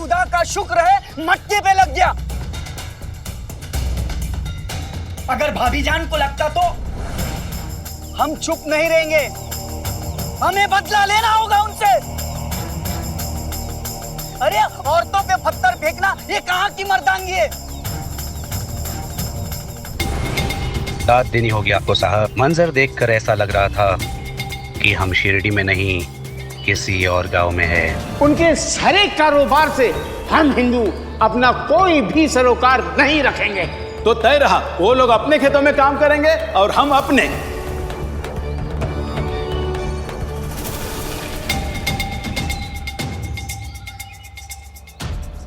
खुदा का शुक्र है मटके पे लग गया। अगर भाभी जान को लगता तो हम चुप नहीं रहेंगे, हमें बदला लेना होगा उनसे। अरे औरतों पे पत्थर फेंकना ये कहां की मर्दांगी है? 7 दिन ही हो गया आपको साहब। मंजर देखकर ऐसा लग रहा था कि हम शिरडी में नहीं किसी और गांव में है। उनके सारे कारोबार से हम हिंदू अपना कोई भी सरोकार नहीं रखेंगे। तो तय रहा, वो लोग अपने खेतों में काम करेंगे और हम अपने।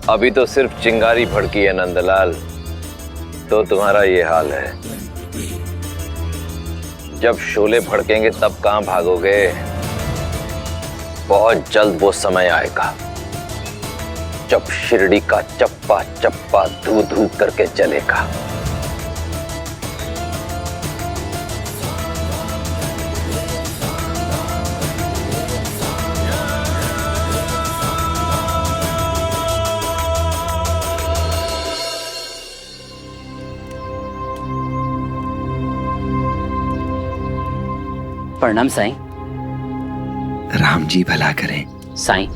अभी तो सिर्फ चिंगारी भड़की है नंदलाल, तो तुम्हारा ये हाल है। जब शोले भड़केंगे तब कहां भागोगे? बहुत जल्द वो समय आएगा जब शिरडी का चप्पा चप्पा धू धू करके चलेगा। प्रणाम साईं। राम जी भला करें। साईं,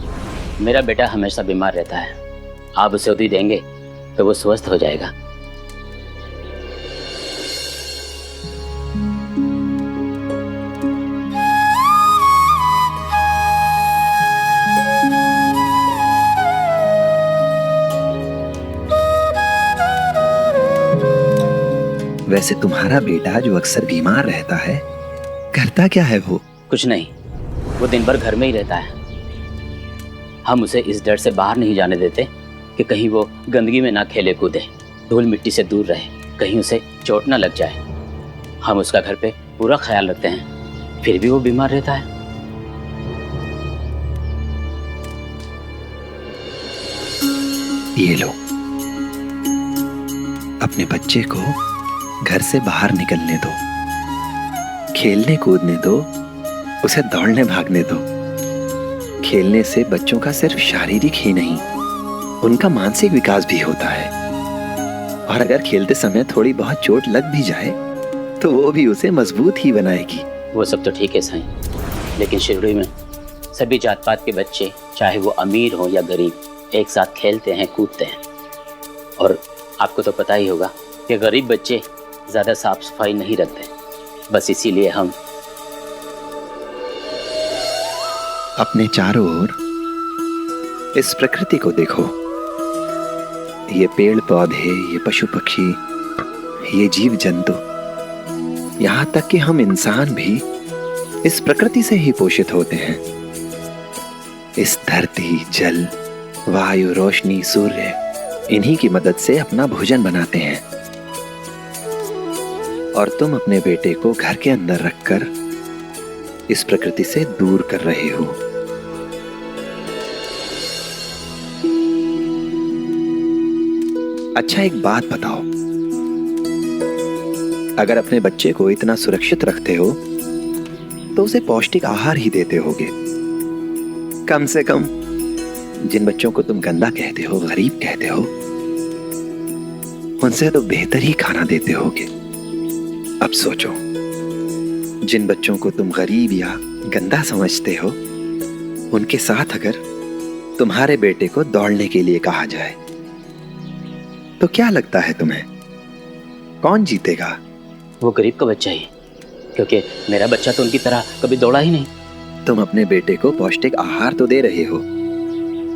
मेरा बेटा हमेशा बीमार रहता है, आप उसे उदी देंगे तो वो स्वस्थ हो जाएगा। वैसे तुम्हारा बेटा जो अक्सर बीमार रहता है, करता क्या है वो? कुछ नहीं, वो दिन भर घर में ही रहता है। हम उसे इस डर से बाहर नहीं जाने देते कि कहीं वो गंदगी में ना खेले कूदे, धूल मिट्टी से दूर रहे, कहीं उसे चोट ना लग जाए। हम उसका घर पे पूरा ख्याल रखते हैं, फिर भी वो बीमार रहता है। ये लो, अपने बच्चे को घर से बाहर निकलने दो, खेलने कूदने दो, उसे दौड़ने भागने दो। खेलने से बच्चों का सिर्फ शारीरिक ही नहीं, उनका मानसिक विकास भी होता है। और अगर खेलते समय थोड़ी बहुत चोट लग भी जाए तो वो भी उसे मजबूत ही बनाएगी। वो सब तो ठीक है साईं, लेकिन शिरडी में सभी जात पात के बच्चे, चाहे वो अमीर हो या गरीब, एक साथ खेलते हैं, कूदते हैं। और आपको तो पता ही होगा कि गरीब बच्चे ज़्यादा साफ सफाई नहीं रखते। बस इसीलिए हम अपने चारों ओर इस प्रकृति को देखो। ये पेड़ पौधे, ये पशु पक्षी, ये जीव जंतु, यहाँ तक कि हम इंसान भी इस प्रकृति से ही पोषित होते हैं। इस धरती, जल, वायु, रोशनी, सूर्य, इन्हीं की मदद से अपना भोजन बनाते हैं। और तुम अपने बेटे को घर के अंदर रखकर इस प्रकृति से दूर कर रहे हो। अच्छा, एक बात बताओ, अगर अपने बच्चे को इतना सुरक्षित रखते हो तो उसे पौष्टिक आहार ही देते होगे। कम से कम जिन बच्चों को तुम गंदा कहते हो, गरीब कहते हो, उनसे तो बेहतर ही खाना देते होगे। अब सोचो, जिन बच्चों को तुम गरीब या गंदा समझते हो, उनके साथ अगर तुम्हारे बेटे को दौड़ने के लिए कहा जाए तो क्या लगता है तुम्हें, कौन जीतेगा? वो गरीब का बच्चा ही, क्योंकि मेरा बच्चा तो उनकी तरह कभी दौड़ा ही नहीं। तुम अपने बेटे को पौष्टिक आहार तो दे रहे हो,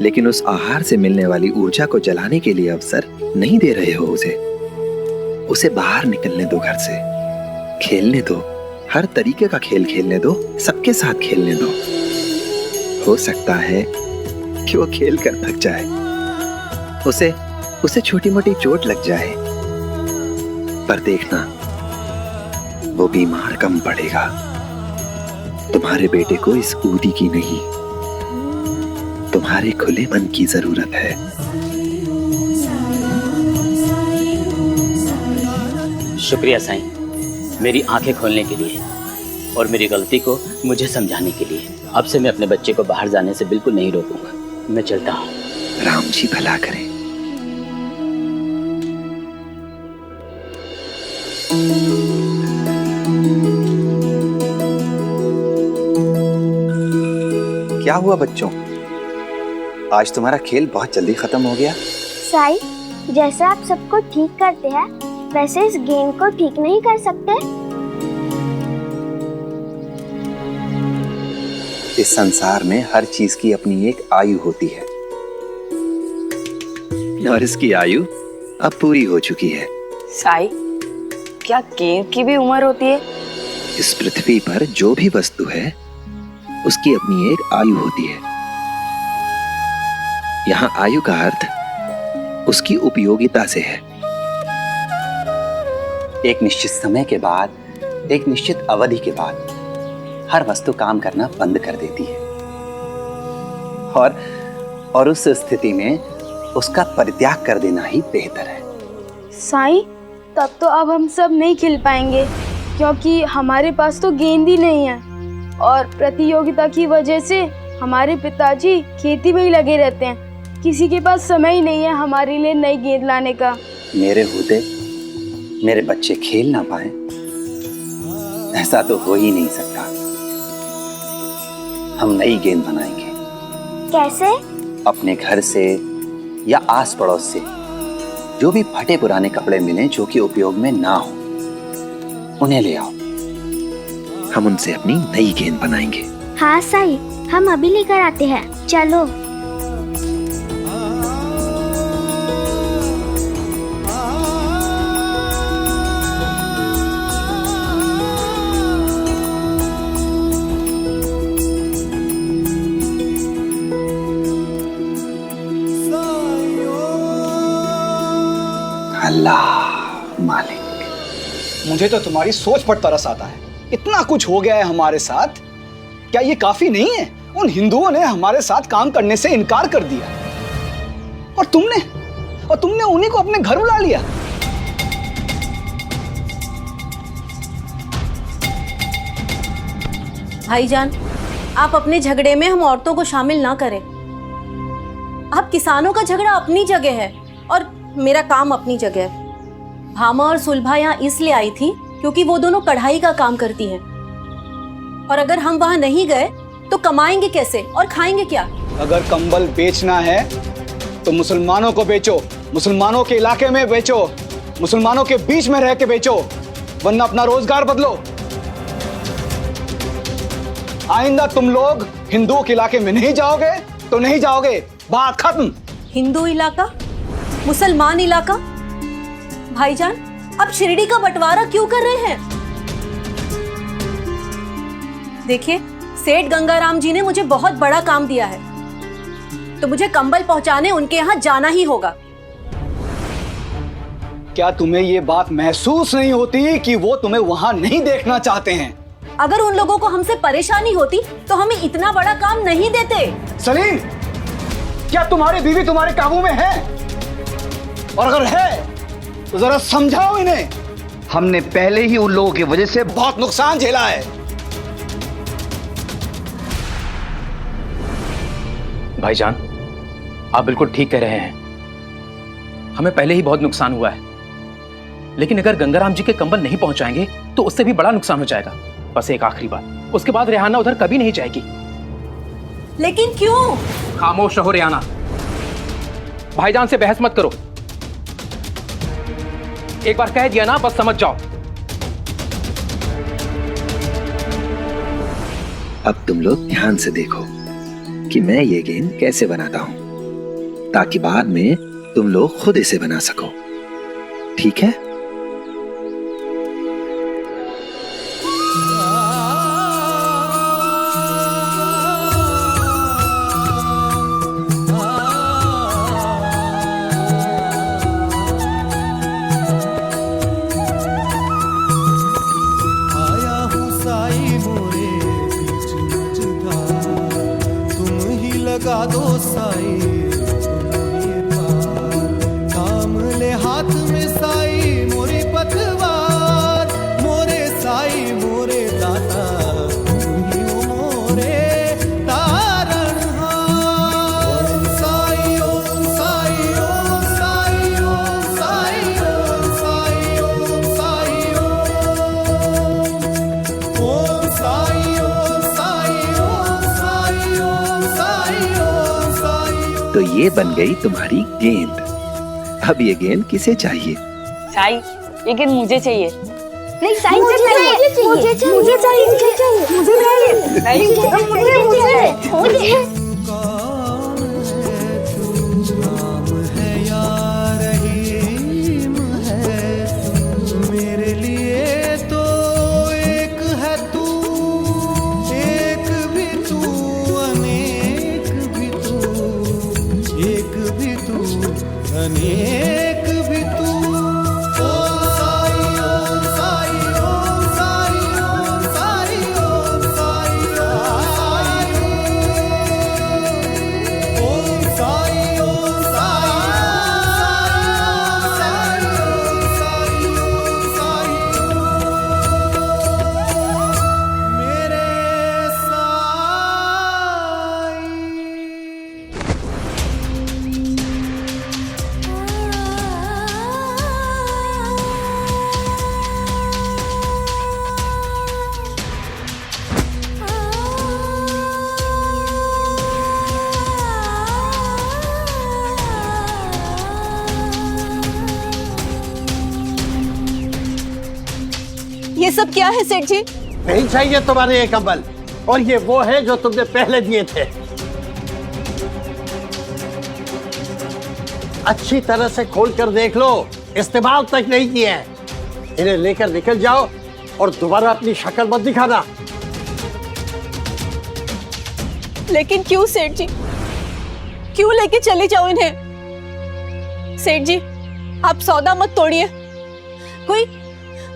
लेकिन उस आहार से मिलने वाली ऊर्जा को जलाने के लिए अवसर नहीं दे रहे हो उसे बाहर निकलने दो, घर से खेलने दो, हर तरीके का खेल खेलने दो, सबके साथ खेलने दो। हो सकता है कि वो खेल कर थक जाए, उसे छोटी मोटी चोट लग जाए, पर देखना वो बीमार कम पड़ेगा। तुम्हारे बेटे को इस ऊदी की नहीं, तुम्हारे खुले मन की जरूरत है। शुक्रिया साईं, मेरी आंखें खोलने के लिए और मेरी गलती को मुझे समझाने के लिए। अब से मैं अपने बच्चे को बाहर जाने से बिल्कुल नहीं रोकूंगा। मैं चलता हूँ। राम जी भला करें। क्या हुआ बच्चों, आज तुम्हारा खेल बहुत जल्दी खत्म हो गया। साई, जैसे आप सबको ठीक करते हैं वैसे इस गेंद को ठीक नहीं कर सकते? इस संसार में हर चीज की अपनी एक आयु होती है और इसकी आयु अब पूरी हो चुकी है। साई, क्या गेंद की भी उम्र होती है? इस पृथ्वी पर जो भी वस्तु है उसकी अपनी एक आयु होती है। यहाँ आयु का अर्थ उसकी उपयोगिता से है। एक निश्चित समय के बाद, एक निश्चित अवधि के बाद हर वस्तु काम करना बंद कर देती है और उस स्थिति में उसका परित्याग कर देना ही बेहतर है। साईं, तब तो अब हम सब नहीं खेल पाएंगे क्योंकि हमारे पास तो गेंद ही नहीं है और प्रतियोगिता की वजह से हमारे पिताजी खेती में ही लगे रहते हैं। किसी के पास समय ही नहीं है हमारे लिए नई गेंद लाने का। मेरे होते मेरे बच्चे खेल ना पाए, ऐसा तो हो ही नहीं सकता। हम नई गेंद बनाएंगे। कैसे? अपने घर से या आस पड़ोस से जो भी फटे पुराने कपड़े मिले जो कि उपयोग में ना हो, उन्हें ले आओ। हम उनसे अपनी नई गेंद बनाएंगे। हाँ साई, हम अभी लेकर आते हैं, चलो। अल्लाह मालिक। मुझे तो तुम्हारी सोच पर तरस आता है। इतना कुछ हो गया है हमारे साथ, क्या ये काफी नहीं है? उन हिंदुओं ने हमारे साथ काम करने से इनकार कर दिया और तुमने उन्हीं को अपने घर बुला लिया। भाईजान, आप अपने झगड़े में हम औरतों को शामिल ना करें। आप किसानों का झगड़ा अपनी जगह है और मेरा काम अपनी जगह है। भामा और सुलभा यहाँ इसलिए आई थी क्योंकि वो दोनों कढ़ाई का काम करती हैं और अगर हम वहाँ नहीं गए तो कमाएंगे कैसे और खाएंगे क्या? अगर कंबल बेचना है तो मुसलमानों को बेचो, मुसलमानों के इलाके में बेचो, मुसलमानों के बीच में रह के बेचो, वरना अपना रोजगार बदलो। आइंदा तुम लोग हिंदुओं के इलाके में नहीं जाओगे तो नहीं जाओगे, बात खत्म। हिंदू इलाका, मुसलमान इलाका? भाईजान, आप शिरडी का बंटवारा क्यों कर रहे हैं? देखिए, सेठ गंगाराम जी ने मुझे बहुत बड़ा काम दिया है तो मुझे कंबल पहुंचाने उनके यहाँ जाना ही होगा। क्या तुम्हें ये बात महसूस नहीं होती कि वो तुम्हें वहां नहीं देखना चाहते हैं? अगर उन लोगों को हमसे परेशानी होती तो हमें इतना बड़ा काम नहीं देते। सलीम, क्या तुम्हारी बीवी तुम्हारे काबू में है? और अगर है तो जरा समझाओ इन्हें। हमने पहले ही उन लोगों की वजह से बहुत नुकसान झेला है। भाईजान, आप बिल्कुल ठीक कह रहे हैं। हमें पहले ही बहुत नुकसान हुआ है, लेकिन अगर गंगाराम जी के कंबल नहीं पहुंचाएंगे तो उससे भी बड़ा नुकसान हो जाएगा। बस एक आखिरी बात, उसके बाद रेहाना उधर कभी नहीं जाएगी। लेकिन क्यों? खामोश रहो रेहाना, भाईजान से बहस मत करो। एक बार कह दिया ना, बस समझ जाओ। अब तुम लोग ध्यान से देखो कि मैं ये गेंद कैसे बनाता हूं, ताकि बाद में तुम लोग खुद इसे बना सको। ठीक है? लगा दो साई, काम ले हाथ में साई, ये बन गई तुम्हारी गेंद। अब ये गेंद किसे चाहिए? साई, ये गेंद मुझे चाहिए। नहीं साई मुझे चाहिए, मुझे चाहिए, मुझे चाहिए, मुझे चाहिए, मुझे चाहिए, मुझे। मेरे लिए तो एक है तू, एक भी तू, अनेक भी तू, एक भी तू, अनेक भी तू। ओम साई, ओम साई, ओम साई, ओम साई, ओम साई, ओम साई, ओम ये सब क्या है सेठ जी? नहीं चाहिए तुम्हारे ये कंबल, और ये वो है जो तुमने पहले दिए थे। अच्छी तरह से खोल कर देख लो, इस्तेमाल तक नहीं किए हैं। इन्हें लेकर निकल जाओ और दोबारा अपनी शक्ल मत दिखाना। लेकिन क्यों सेठ जी? क्यों लेके चले जाओ इन्हें? सेठ जी, आप सौदा मत तोड़िए।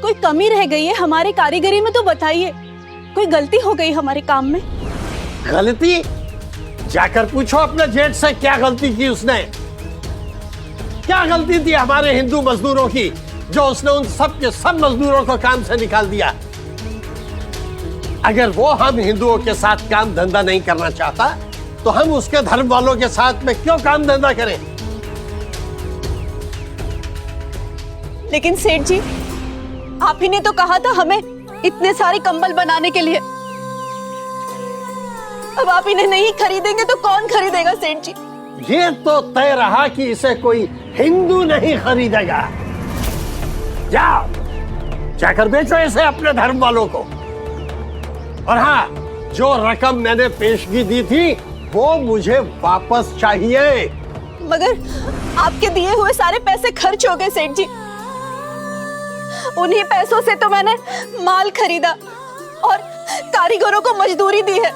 कोई कमी रह गई है हमारे कारीगरी में तो बताइए। कोई गलती हो गई हमारे काम में? गलती? जाकर पूछो अपने जेठ से क्या गलती की उसने। क्या गलती थी हमारे हिंदू मजदूरों की जो उसने उन सब के सब मजदूरों को काम से निकाल दिया? अगर वो हम हिंदुओं के साथ काम धंधा नहीं करना चाहता तो हम उसके धर्म वालों के साथ में क्यों काम धंधा करें? लेकिन सेठ जी, आप ही ने तो कहा था हमें इतने सारे कंबल बनाने के लिए। अब आप इन्हें नहीं खरीदेंगे तो कौन खरीदेगा सेठ जी? ये तो तय रहा कि इसे कोई हिंदू नहीं खरीदेगा। जाओ, जाकर बेचो इसे अपने धर्म वालों को। और हाँ, जो रकम मैंने पेशगी दी थी वो मुझे वापस चाहिए। मगर आपके दिए हुए सारे पैसे खर्च हो गए सेठ जी। उन्हीं पैसों से तो मैंने माल खरीदा और कारीगरों को मजदूरी दी है।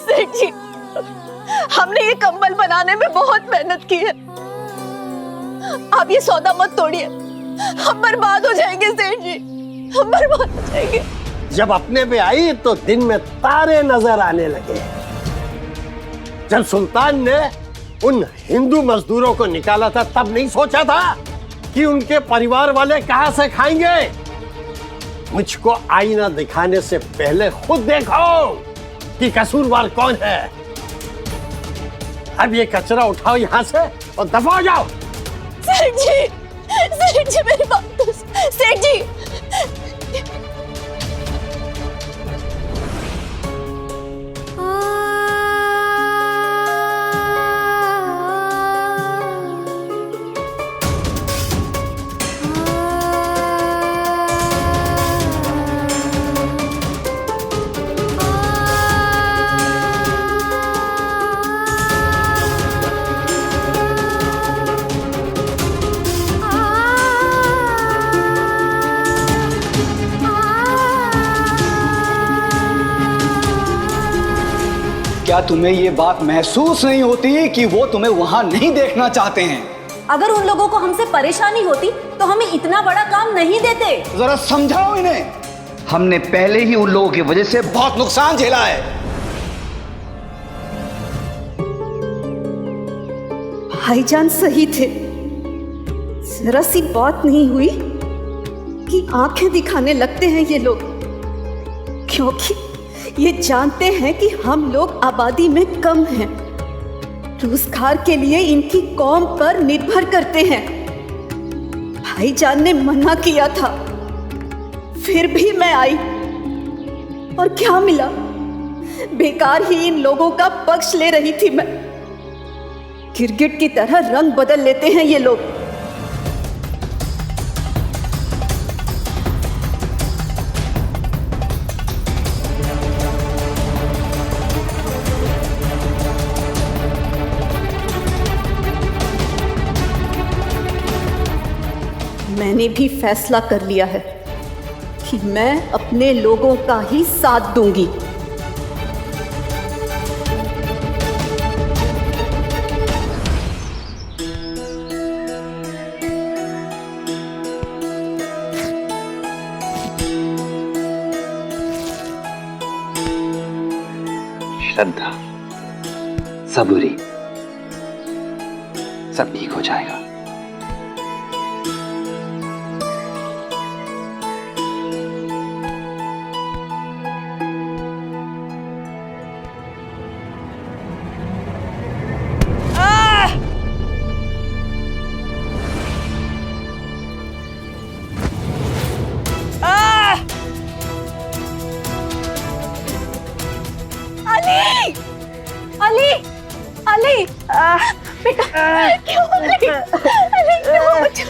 सेठ जी, हमने ये कंबल बनाने में बहुत मेहनत की है। आप ये सौदा मत तोड़िए, हम बर्बाद हो जाएंगे सेठ जी, हम बर्बाद हो जाएंगे। जब अपने में आई तो दिन में तारे नजर आने लगे। जब सुल्तान ने उन हिंदू मजदूरों को निकाला था तब नहीं सोचा था कि उनके परिवार वाले कहां से खाएंगे। मुझको आईना दिखाने से पहले खुद देखो कि कसूरवार कौन है। अब ये कचरा उठाओ यहां से और दफा हो जाओ। सेठ जी मेरी बात तो सेठ जी। क्या तुम्हें ये बात महसूस नहीं होती कि वो तुम्हें वहां नहीं देखना चाहते हैं? अगर उन लोगों को हमसे परेशानी होती तो हमें इतना बड़ा काम नहीं देते। जरा समझाओ इन्हें। हमने पहले ही उन लोगों की वजह से बहुत नुकसान झेला है। भाईजान सही थे। जरा सी बात नहीं हुई कि आंखें दिखाने लगते हैं ये लोग, क्योंकि ये जानते हैं कि हम लोग आबादी में कम हैं, रोजगार के लिए इनकी कौम पर निर्भर करते हैं। भाईजान ने मना किया था, फिर भी मैं आई, और क्या मिला? बेकार ही इन लोगों का पक्ष ले रही थी मैं। गिरगिट की तरह रंग बदल लेते हैं ये लोग। मैंने भी फैसला कर लिया है कि मैं अपने लोगों का ही साथ दूंगी। श्रद्धा, सबूरी, सब ठीक हो जाएगा। अली, अली, बेटा, क्यों अली, अली क्यों?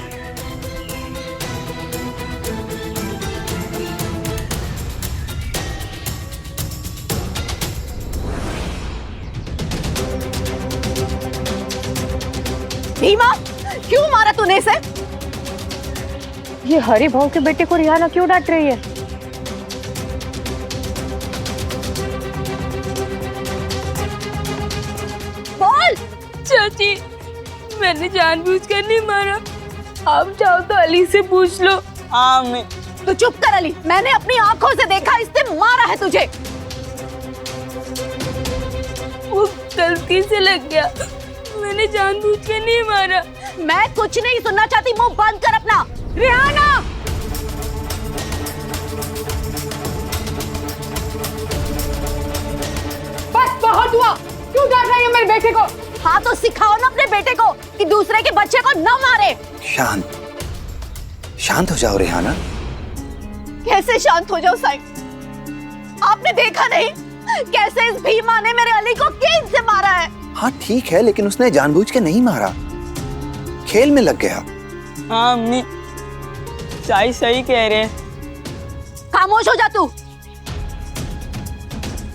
भीमा, क्यों मारा तूने इसे? ये हरि भाव के बेटे को रिहाना क्यों डांट रही है? बोल। चाची, मैंने जानबूझकर नहीं मारा। आप चाहो तो अली से पूछ लो। मैं तू चुप कर अली, मैंने अपनी आंखों से देखा इसने मारा है तुझे। वो गलती से लग गया, मैंने जानबूझकर नहीं मारा। मैं कुछ नहीं सुनना चाहती, मुंह बंद कर अपना। रिहाना, बस बहुत हुआ, क्यों डांट रही है मेरे बेटे को? हाँ तो सिखाओ ना अपने बेटे को कि दूसरे के बच्चे को न मारे। शांत, शांत हो जाओ रिहाना। कैसे शांत हो जाओ साईं? आपने देखा नहीं कैसे इस भीमा ने मेरे अली को केन से मारा है? हाँ ठीक है, लेकिन उसने जानबूझ के नहीं मारा, खेल में लग गया। हाँ अम्मी, साई सही कह रहे हैं। खामोश हो जा तू।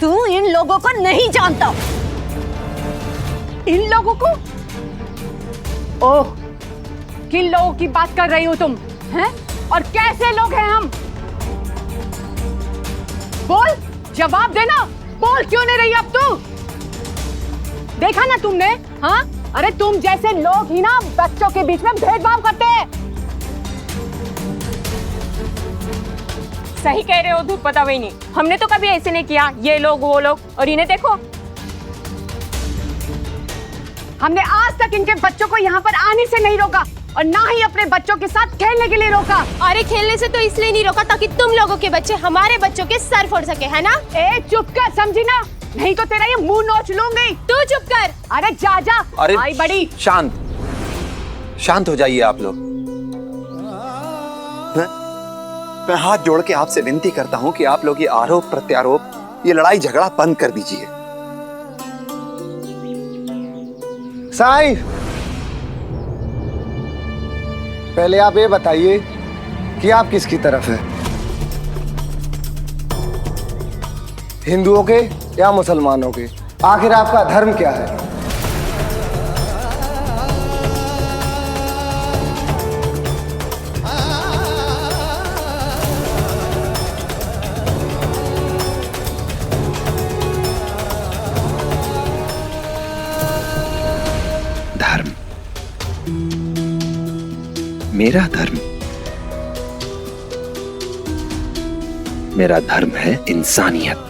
तू इन लोगों को नहीं जानता। इन लोगों को? ओह, किन लोगों की बात कर रही हो तुम? हैं? और कैसे लोग हैं हम? बोल, जवाब देना। बोल क्यों नहीं रही अब तू? देखा ना तुमने? हाँ, अरे तुम जैसे लोग ही ना बच्चों के बीच में भेदभाव करते हैं। सही कह रहे हो धूप पता वही नहीं, हमने तो कभी ऐसे नहीं किया। ये लोग वो लोग, और इन्हें देखो। हमने आज तक इनके बच्चों को यहाँ पर आने से नहीं रोका और ना ही अपने बच्चों के साथ खेलने के लिए रोका। अरे खेलने से तो इसलिए नहीं रोका ताकि तुम लोगों के बच्चे हमारे बच्चों के सर फोड़ सके, है ना? ए चुप कर, समझी ना? नहीं तो तेरा ये मुंह नोच लूंगी। तू चुप कर। अरे जा जा। अरे आई बड़ी। शांत, शांत हो जाइए आप लोग। मैं हाथ जोड़ के आपसे विनती करता हूं कि आप लोग ये आरोप प्रत्यारोप, ये लड़ाई झगड़ा बंद कर दीजिए। साईं, पहले आप ये बताइए कि आप किसकी तरफ हैं, हिंदुओं के या मुसलमानों के? आखिर आपका धर्म क्या है? धर्म, मेरा धर्म, मेरा धर्म है इंसानियत।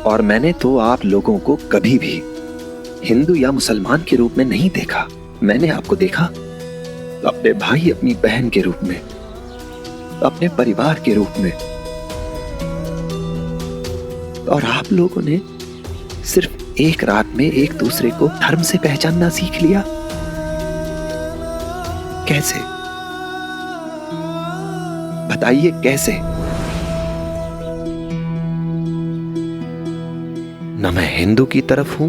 और मैंने तो आप लोगों को कभी भी हिंदू या मुसलमान के रूप में नहीं देखा। मैंने आपको देखा अपने भाई अपनी बहन के रूप में, अपने परिवार के रूप में। और आप लोगों ने सिर्फ एक रात में एक दूसरे को धर्म से पहचानना सीख लिया। कैसे बताइए, कैसे? न मैं हिंदू की तरफ हूं,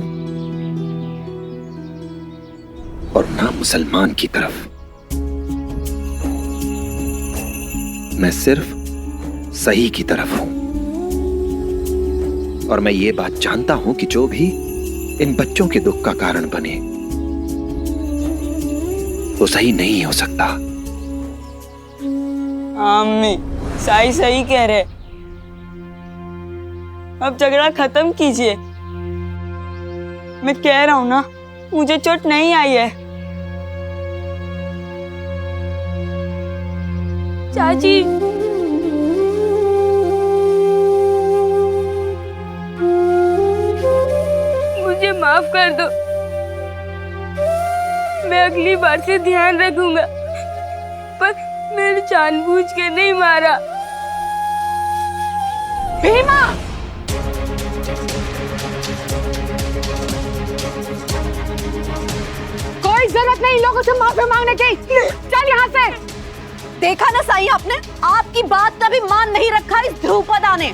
और ना मुसलमान की तरफ। मैं सिर्फ सही की तरफ हूं। और मैं ये बात जानता हूं कि जो भी इन बच्चों के दुख का कारण बने वो सही नहीं हो सकता। अम्मी साई सही कह रहे, अब झगड़ा खत्म कीजिए। मैं कह रहा हूं ना, मुझे चोट नहीं आई है। चाची मुझे माफ कर दो, मैं अगली बार से ध्यान रखूंगा, पर मैंने जानबूझ के नहीं मारा। भीमा! कोई जरूरत नहीं लोगों से माफी मांगने की। चल यहाँ से। देखा ना साईं, आपने आपकी बात का भी मान नहीं रखा इस ध्रुपदा ने।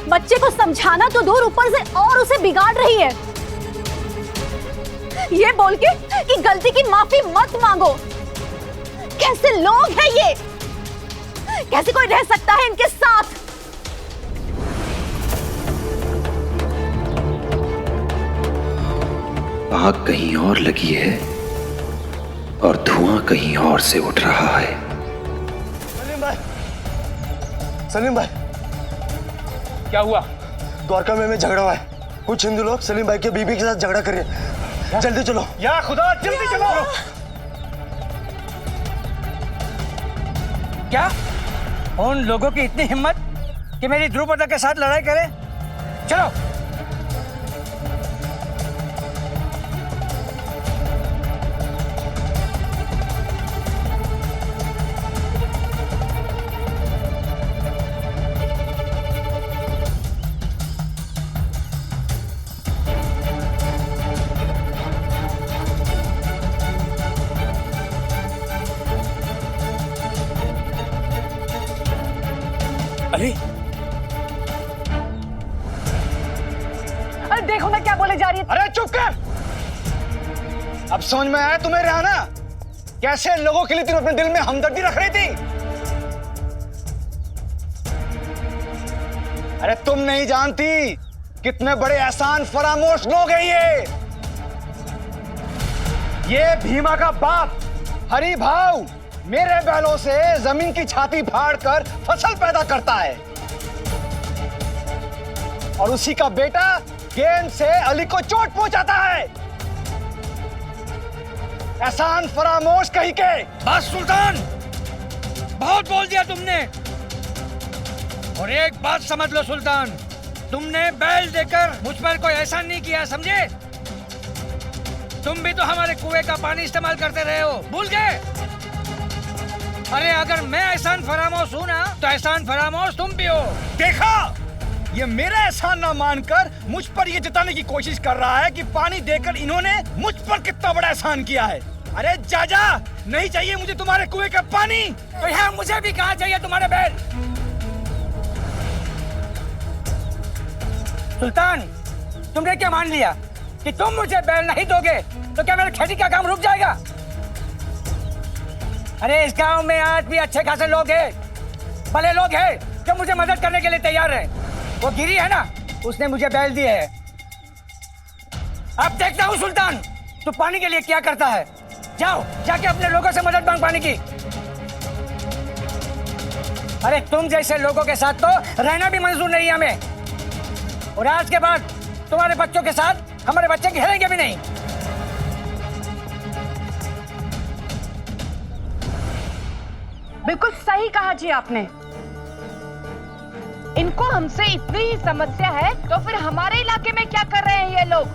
बच्चे को समझाना तो दूर, ऊपर से और उसे बिगाड़ रही है, ये बोल के कि गलती की माफी मत मांगो। कैसे लोग हैं ये? कैसे कोई रह सकता है इनके साथ? आग कहीं और लगी है और धुआं कहीं और से उठ रहा है। सलीम भाई, क्या हुआ? द्वारका में झगड़ा हुआ है। कुछ हिंदू लोग सलीम भाई के बीबी के साथ झगड़ा कर रहे हैं। जल्दी चलो। या खुदा, जल्दी चलो। क्या उन लोगों की इतनी हिम्मत कि मेरी ध्रुपदा के साथ लड़ाई करे? चलो। अरे देखो ना क्या बोले जा रही है। अरे चुप कर। अब समझ में आया तुम्हें रहना, कैसे लोगों के लिए तुम अपने दिल में हमदर्दी रख रही थी। अरे तुम नहीं जानती कितने बड़े एहसान फरामोश लोग हैं ये भीमा का बाप हरि भाव मेरे बैलों से जमीन की छाती फाड़कर फसल पैदा करता है, और उसी का बेटा गेंद से अली को चोट पहुंचाता है। एहसान फरामोश कहीं के। बस सुल्तान, बहुत बोल दिया तुमने। और एक बात समझ लो सुल्तान, तुमने बैल देकर मुझ पर कोई एहसान नहीं किया, समझे? तुम भी तो हमारे कुएं का पानी इस्तेमाल करते रहे हो, भूल गए? अरे अगर मैं एहसान फरामोश हूं ना, तो एहसान फरामोश तुम भी हो। देखा, ये मेरा एहसान ना मानकर मुझ पर ये जताने की कोशिश कर रहा है कि पानी देकर इन्होंने मुझ पर कितना बड़ा एहसान किया है। अरे जाजा, नहीं चाहिए मुझे तुम्हारे कुएं का पानी। तो यहाँ मुझे भी कहाँ चाहिए तुम्हारे बैल? सुल्तान, तुमने क्या मान लिया कि तुम मुझे बैल नहीं दोगे तो क्या मेरे खेती का काम रुक जाएगा? अरे इस गांव में आज भी अच्छे खासे लोग हैं, भले लोग हैं जो मुझे मदद करने के लिए तैयार हैं। वो गिरी है ना, उसने मुझे बैल दिए है। अब देखता हूँ सुल्तान, तू पानी के लिए क्या करता है। जाओ, जाके अपने लोगों से मदद मांग पानी की। अरे तुम जैसे लोगों के साथ तो रहना भी मंजूर नहीं है हमें, और आज के बाद तुम्हारे बच्चों के साथ हमारे बच्चे खेलेंगे भी नहीं। बिल्कुल सही कहा जी आपने। इनको हमसे इतनी ही समस्या है तो फिर हमारे इलाके में क्या कर रहे हैं ये लोग?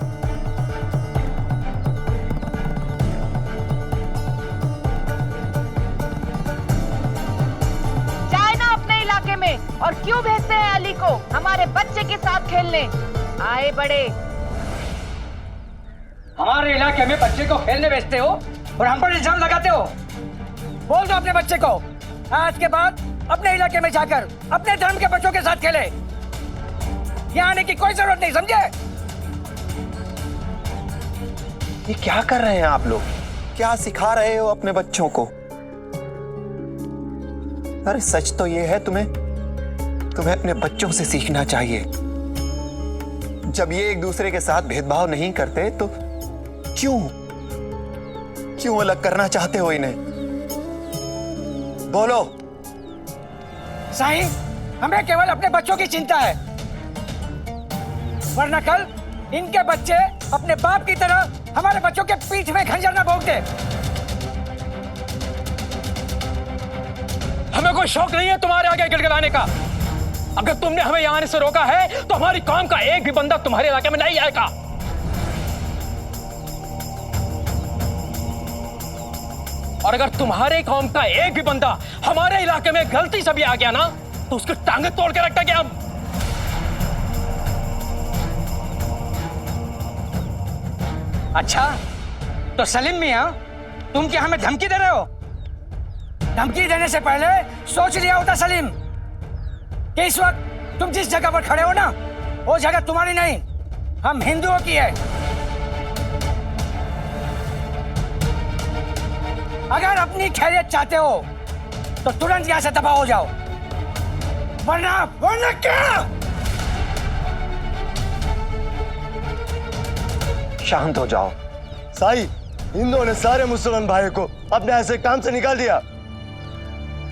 जाए ना अपने इलाके में, और क्यों भेजते हैं अली को हमारे बच्चे के साथ खेलने? आए बड़े, हमारे इलाके में बच्चे को खेलने भेजते हो और हम पर इल्जाम लगाते हो। बोल दो अपने बच्चे को आज के बाद अपने इलाके में जाकर अपने धर्म के बच्चों के साथ खेले। यहाँ आने की कोई जरूरत नहीं, समझे? ये क्या कर रहे हैं आप लोग? क्या सिखा रहे हो अपने बच्चों को? अरे सच तो ये है, तुम्हें अपने बच्चों से सीखना चाहिए। जब ये एक दूसरे के साथ भेदभाव नहीं करते तो क्यों अलग करना चाहते हो इन्हें? बोलो। साईं, हमें केवल अपने बच्चों की चिंता है, वरना कल इनके बच्चे अपने बाप की तरह हमारे बच्चों के पीठ में खंजर न भोंक दे। हमें कोई शौक नहीं है तुम्हारे आगे गिड़गिड़ाने का। अगर तुमने हमें यहां आने से रोका है तो हमारी कौम का एक भी बंदा तुम्हारे इलाके में नहीं आएगा। और अगर तुम्हारे कौम का एक भी बंदा हमारे इलाके में गलती से भी आ गया ना तो उसकी टांगें तोड़ के रख देंगे हम। अच्छा, तो सलीम मियां, तुम क्या हमें धमकी दे रहे हो? धमकी देने से पहले सोच लिया होता सलीम कि इस वक्त तुम जिस जगह पर खड़े हो ना, वो जगह तुम्हारी नहीं, हम हिंदुओं की है। अगर अपनी खैरियत चाहते हो तो तुरंत यहां से दफा हो जाओ, वरना क्या? शांत हो जाओ। साई, हिंदुओं ने सारे मुसलमान भाइयों को अपने ऐसे काम से निकाल दिया।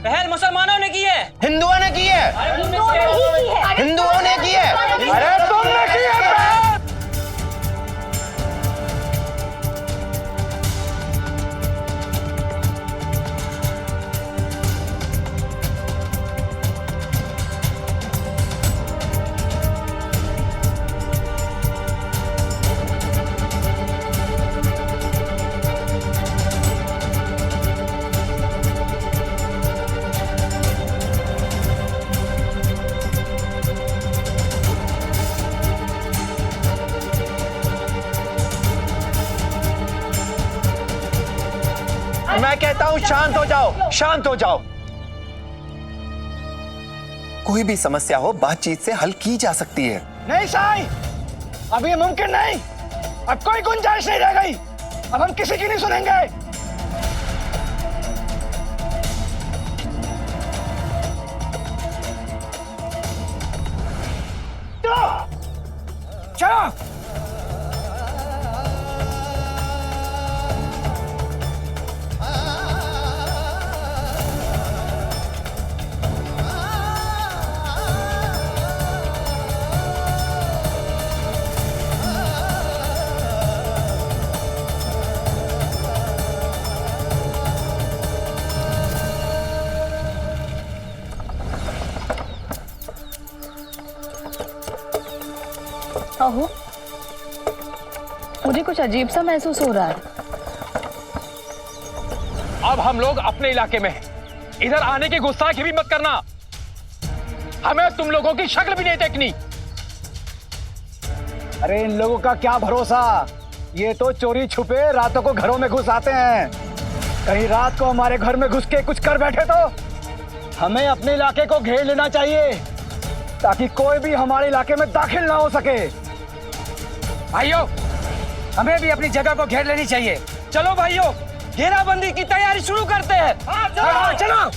पहल मुसलमानों ने की है, हिंदुओं ने की है, हिंदुओं ने की है। अरे तुमने की है। मैं कहता हूं शांत हो जाओ, शांत हो जाओ। कोई भी समस्या हो बातचीत से हल की जा सकती है। नहीं साईं, अब ये मुमकिन नहीं। अब कोई गुंजाइश नहीं रह गई। अब हम किसी की नहीं सुनेंगे। चलो। अहो, मुझे कुछ अजीब सा महसूस हो रहा है। अब हम लोग अपने इलाके में इधर आने की गुस्ताखी भी मत करना। हमें तुम लोगों की शक्ल भी नहीं देखनी। अरे इन लोगों का क्या भरोसा, ये तो चोरी छुपे रातों को घरों में घुस आते हैं। कहीं रात को हमारे घर में घुस के कुछ कर बैठे तो हमें अपने इलाके को घेर लेना चाहिए ताकि कोई भी हमारे इलाके में दाखिल ना हो सके। भाइयों, हमें भी अपनी जगह को घेर लेनी चाहिए। चलो भाइयों, घेराबंदी की तैयारी शुरू करते हैं। हाँ, चलो।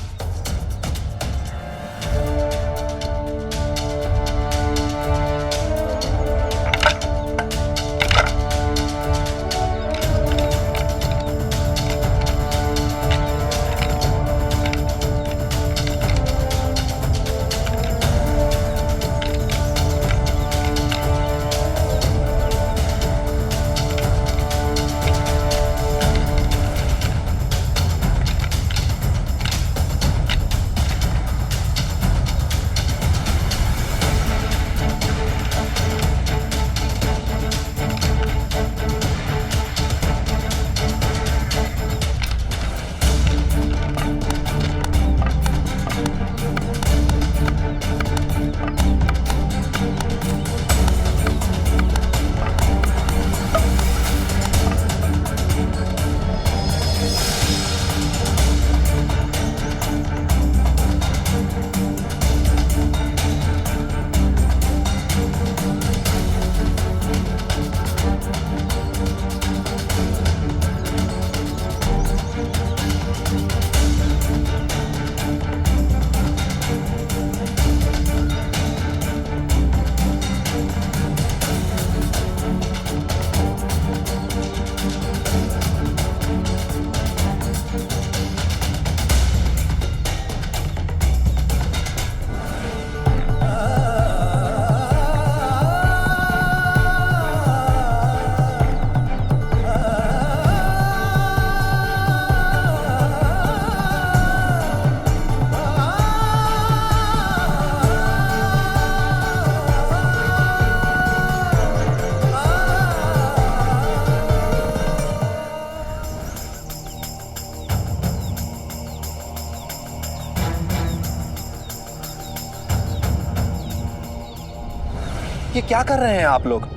क्या कर रहे हैं आप लोग?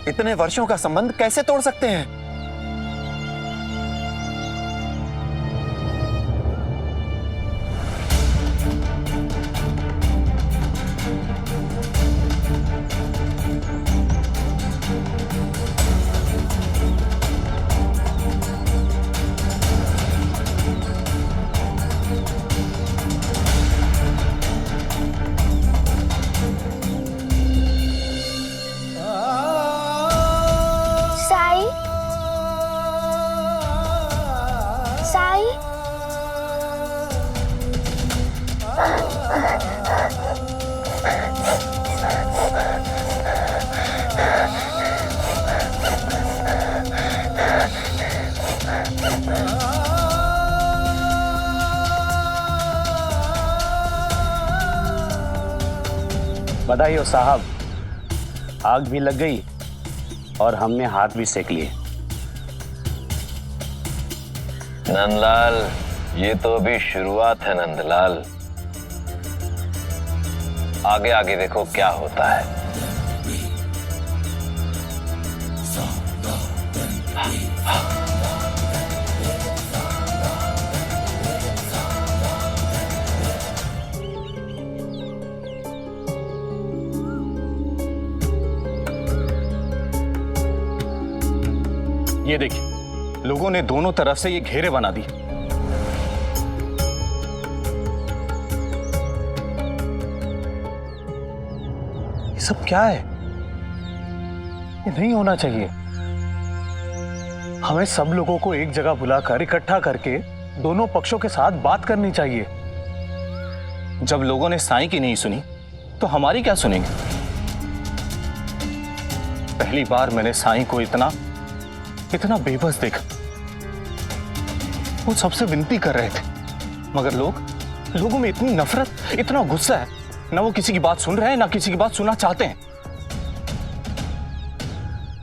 इतने वर्षों का संबंध कैसे तोड़ सकते हैं? साई, साई, बधाई हो साहब, आग भी लग गई और हमने हाथ भी सेक लिए। नंदलाल, ये तो अभी शुरुआत है नंदलाल, आगे आगे देखो क्या होता है। ये देखिए, लोगों ने दोनों तरफ से ये घेरे बना दी। ये सब क्या है? ये नहीं होना चाहिए। हमें सब लोगों को एक जगह बुलाकर इकट्ठा करके दोनों पक्षों के साथ बात करनी चाहिए। जब लोगों ने साईं की नहीं सुनी तो हमारी क्या सुनेंगे? पहली बार मैंने साईं को इतना बेबस देखा। वो सबसे विनती कर रहे थे, मगर लोगों में इतनी नफरत, इतना गुस्सा है, ना वो किसी की बात सुन रहे हैं ना किसी की बात सुनना चाहते हैं।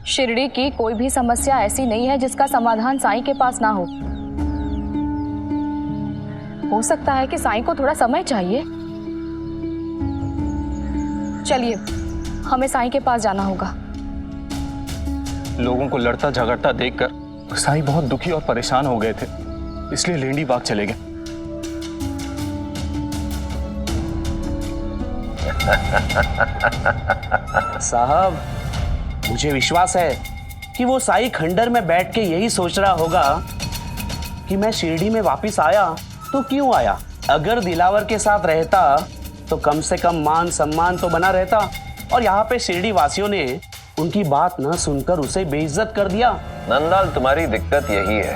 शिरडी की कोई भी समस्या ऐसी नहीं है जिसका समाधान साईं के पास ना हो सकता है कि साईं को थोड़ा समय चाहिए। चलिए, हमें साईं के पास जाना होगा। लोगों को लड़ता झगड़ता देखकर साईं बहुत दुखी और परेशान हो गए थे, इसलिए लेंडी बाग चले गए। साहब, मुझे विश्वास है कि वो साईं खंडर में बैठ के यही सोच रहा होगा कि मैं शिरडी में वापस आया तो क्यों आया। अगर दिलावर के साथ रहता तो कम से कम मान सम्मान तो बना रहता, और यहाँ पे शिरडी वासियों ने उनकी बात न सुनकर उसे बेइज्जत कर दिया। नंदलाल, तुम्हारी दिक्कत यही है,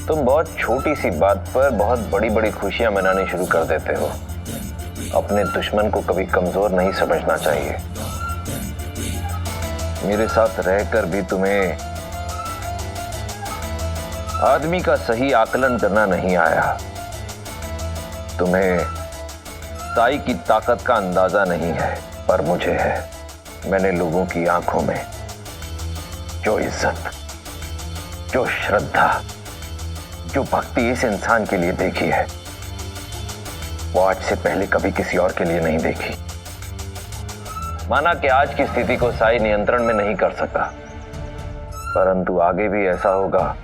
तुम बहुत छोटी सी बात पर बहुत बड़ी बड़ी खुशियां मनानी शुरू कर देते हो। अपने दुश्मन को कभी कमजोर नहीं समझना चाहिए। मेरे साथ रहकर भी तुम्हें आदमी का सही आकलन करना नहीं आया। तुम्हें साईं की ताकत का अंदाजा नहीं है, पर मुझे है। मैंने लोगों की आंखों में जो इज्जत, जो श्रद्धा, जो भक्ति इस इंसान के लिए देखी है, वो आज से पहले कभी किसी और के लिए नहीं देखी। माना कि आज की स्थिति को साईं नियंत्रण में नहीं कर सका, परंतु आगे भी ऐसा होगा,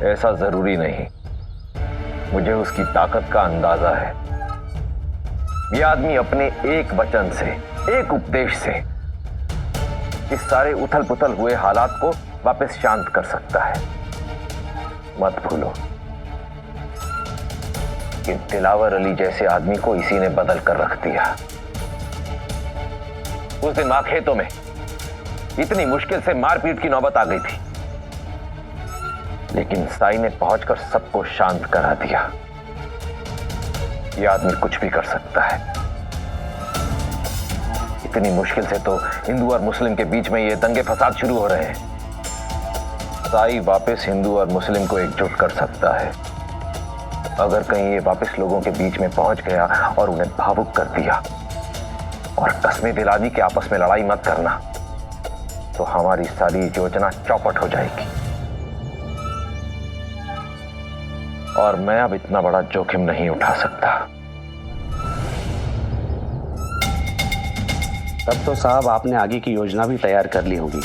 ऐसा जरूरी नहीं। मुझे उसकी ताकत का अंदाजा है। ये आदमी अपने एक वचन से, एक उपदेश से इस सारे उथल पुथल हुए हालात को वापस शांत कर सकता है। मत भूलो कि दिलावर अली जैसे आदमी को इसी ने बदल कर रख दिया। उस दिन खेतों में इतनी मुश्किल से मारपीट की नौबत आ गई थी, लेकिन साईं ने पहुंचकर सबको शांत करा दिया। यह आदमी कुछ भी कर सकता है। इतनी मुश्किल से तो हिंदू और मुस्लिम के बीच में ये दंगे फसाद शुरू हो रहे हैं। साईं वापस हिंदू और मुस्लिम को एकजुट कर सकता है। अगर कहीं ये वापस लोगों के बीच में पहुंच गया और उन्हें भावुक कर दिया और कस्में दिला दी कि आपस में लड़ाई मत करना, तो हमारी सारी योजना चौपट हो जाएगी। और मैं अब इतना बड़ा जोखिम नहीं उठा सकता। तब तो साहब आपने आगे की योजना भी तैयार कर ली होगी।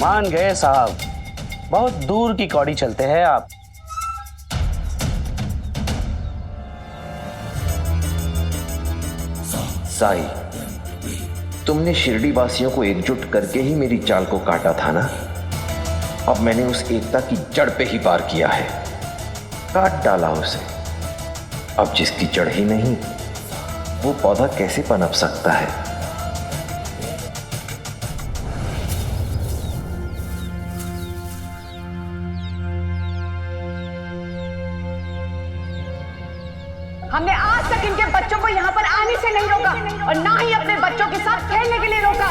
मान गए साहब, बहुत दूर की कौड़ी चलते हैं आप। साई, तुमने शिरडी वासियों को एकजुट करके ही मेरी चाल को काटा था ना। अब मैंने उस एकता की जड़ पे ही वार किया है, काट डाला उसे। अब जिसकी जड़ ही नहीं, वो पौधा कैसे पनप सकता है? हमने आज तक इनके बच्चों को यहाँ पर आने से नहीं रोका और ना ही अपने बच्चों के साथ खेलने के लिए रोका।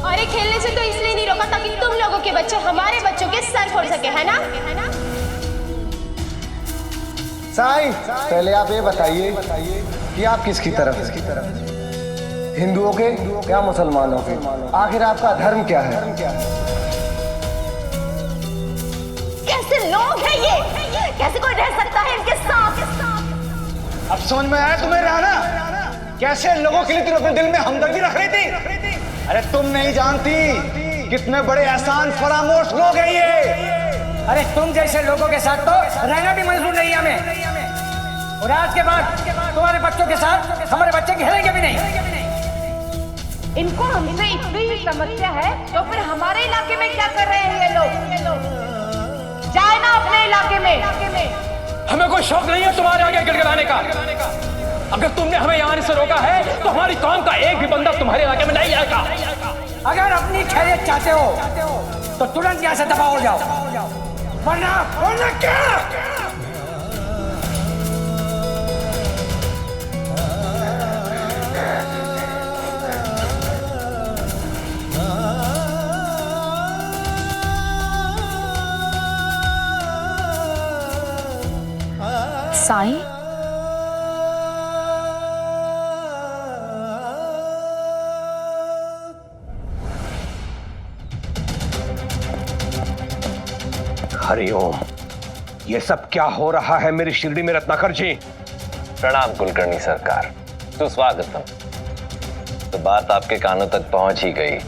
अरे खेलने से तो इसलिए नहीं रोका ताकि तुम लोगों के बच्चे हमारे बच्चों के सर फोड़ सके, है ना? साईं, पहले आप ये बताइए कि आप किसकी तरफ हैं? हिंदुओं के या मुसलमानों के? आखिर आपका धर्म क्या है? कैसे लोग हैं ये? कैसे कोई रह सकता है इनके साथ? अब समझ में आया तुम्हें रहना? कैसे लोगों के लिए तुम अपने दिल में हमदर्दी रख रही थी? अरे तुम नहीं जानती कितने बड़े एहसान फरामोश लोग हैं ये। अरे तुम जैसे लोगों के साथ तो रहना भी मंजूर नहीं हमें। और आज के बाद तुम्हारे बच्चों के साथ हमारे बच्चे खेलेंगे भी नहीं। इनको हमसे इतनी ही समस्या है तो फिर हमारे इलाके में क्या कर रहे हैं ये लोग? जाए ना अपने इलाके में। हमें कोई शौक नहीं है तुम्हारे आगे गिड़गिड़ाने का। अगर तुमने हमें यहाँ से रोका है तो हमारी कौम का एक भी बंदा तुम्हारे इलाके में नहीं आएगा। अगर अपनी खैरियत चाहते हो तो तुरंत यहाँ से दफा हो जाओ, वरना क्या? साईं, हरिओम। ये सब क्या हो रहा है मेरी शिरडी में रत्नाकर जी? प्रणाम कुलकर्णी सरकार, सुस्वागतम। तो बात आपके कानों तक पहुंच ही गई।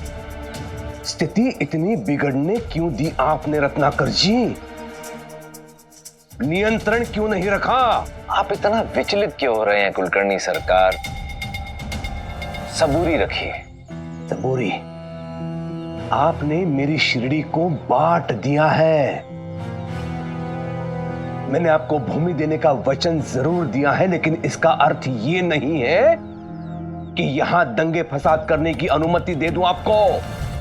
स्थिति इतनी बिगड़ने क्यों दी आपने रत्नाकर जी? नियंत्रण क्यों नहीं रखा? आप इतना विचलित क्यों हो रहे हैं कुलकर्णी सरकार? सबूरी रखिए। सबूरी? आपने मेरी शिरडी को बांट दिया है। मैंने आपको भूमि देने का वचन जरूर दिया है, लेकिन इसका अर्थ ये नहीं है कि यहां दंगे फसाद करने की अनुमति दे दूं आपको।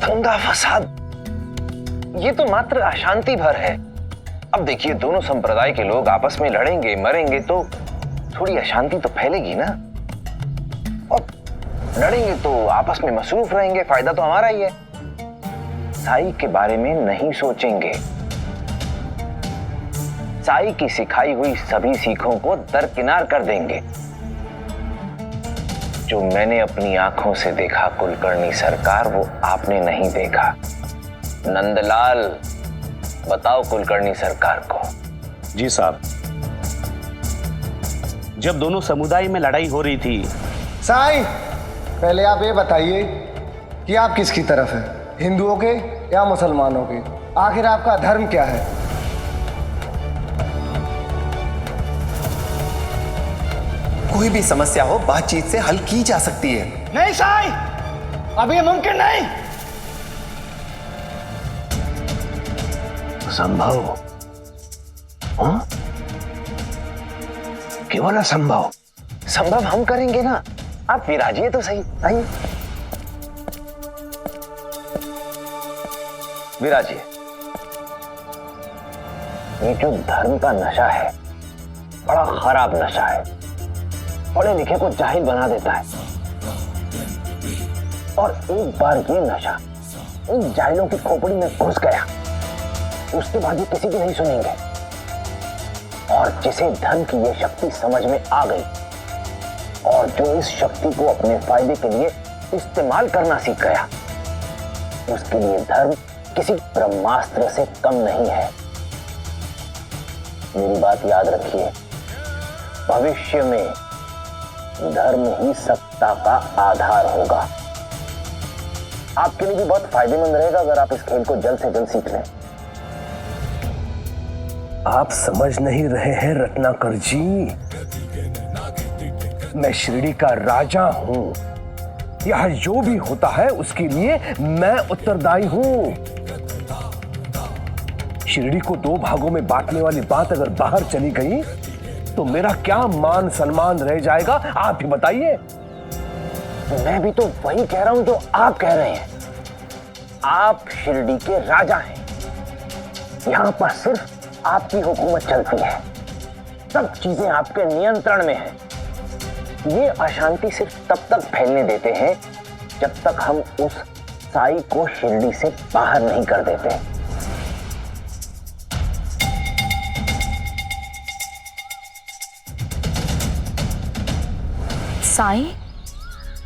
दंगा फसाद? ये तो मात्र अशांति भर है। अब देखिए, दोनों संप्रदाय के लोग आपस में लड़ेंगे मरेंगे तो थोड़ी अशांति तो फैलेगी ना। और लड़ेंगे तो आपस में मसरूफ रहेंगे, फायदा तो हमारा ही है। साई के बारे में नहीं सोचेंगे। साई की सिखाई हुई सभी सीखों को दरकिनार कर देंगे। जो मैंने अपनी आंखों से देखा कुलकर्णी सरकार, वो आपने नहीं देखा। नंदलाल, बताओ कुलकर्णी सरकार को। जी साहब, जब दोनों समुदाय में लड़ाई हो रही थी। साईं, पहले आप ये बताइए कि आप किसकी तरफ हैं? हिंदुओं के या मुसलमानों के? आखिर आपका धर्म क्या है? कोई भी समस्या हो बातचीत से हल की जा सकती है। नहीं साईं, अब ये मुमकिन नहीं। संभव? हाँ? केवल असंभव? संभव हम करेंगे ना, आप विराजिए तो सही। आइए विराजिए। ये जो धर्म का नशा है, बड़ा खराब नशा है। पढ़े लिखे को जाहिल बना देता है, और एक बार ये नशा इन जाहिलों की खोपड़ी में घुस गया, उसके बाद ये किसी की नहीं सुनेंगे। और जिसे धन की ये शक्ति समझ में आ गई और जो इस शक्ति को अपने फायदे के लिए इस्तेमाल करना सीख गया, उसके लिए धर्म किसी ब्रह्मास्त्र से कम नहीं है। मेरी बात याद रखिए, भविष्य में धर्म ही सत्ता का आधार होगा। आपके लिए भी बहुत फायदेमंद रहेगा अगर आप इस खेल को जल्द से जल्द सीख लें। आप समझ नहीं रहे हैं रत्नाकर जी, मैं शिरडी का राजा हूं। यहां जो भी होता है उसके लिए मैं उत्तरदायी हूं। शिरडी को 2 भागों में बांटने वाली बात अगर बाहर चली गई तो मेरा क्या मान सम्मान रह जाएगा, आप ही बताइए। मैं भी तो वही कह रहा हूं जो आप कह रहे हैं। आप शिरडी के राजा हैं, यहां पर सिर्फ आपकी हुकूमत चलती है, सब चीजें आपके नियंत्रण में हैं। ये अशांति सिर्फ तब तक फैलने देते हैं जब तक हम उस साई को शिरडी से बाहर नहीं कर देते। साईं,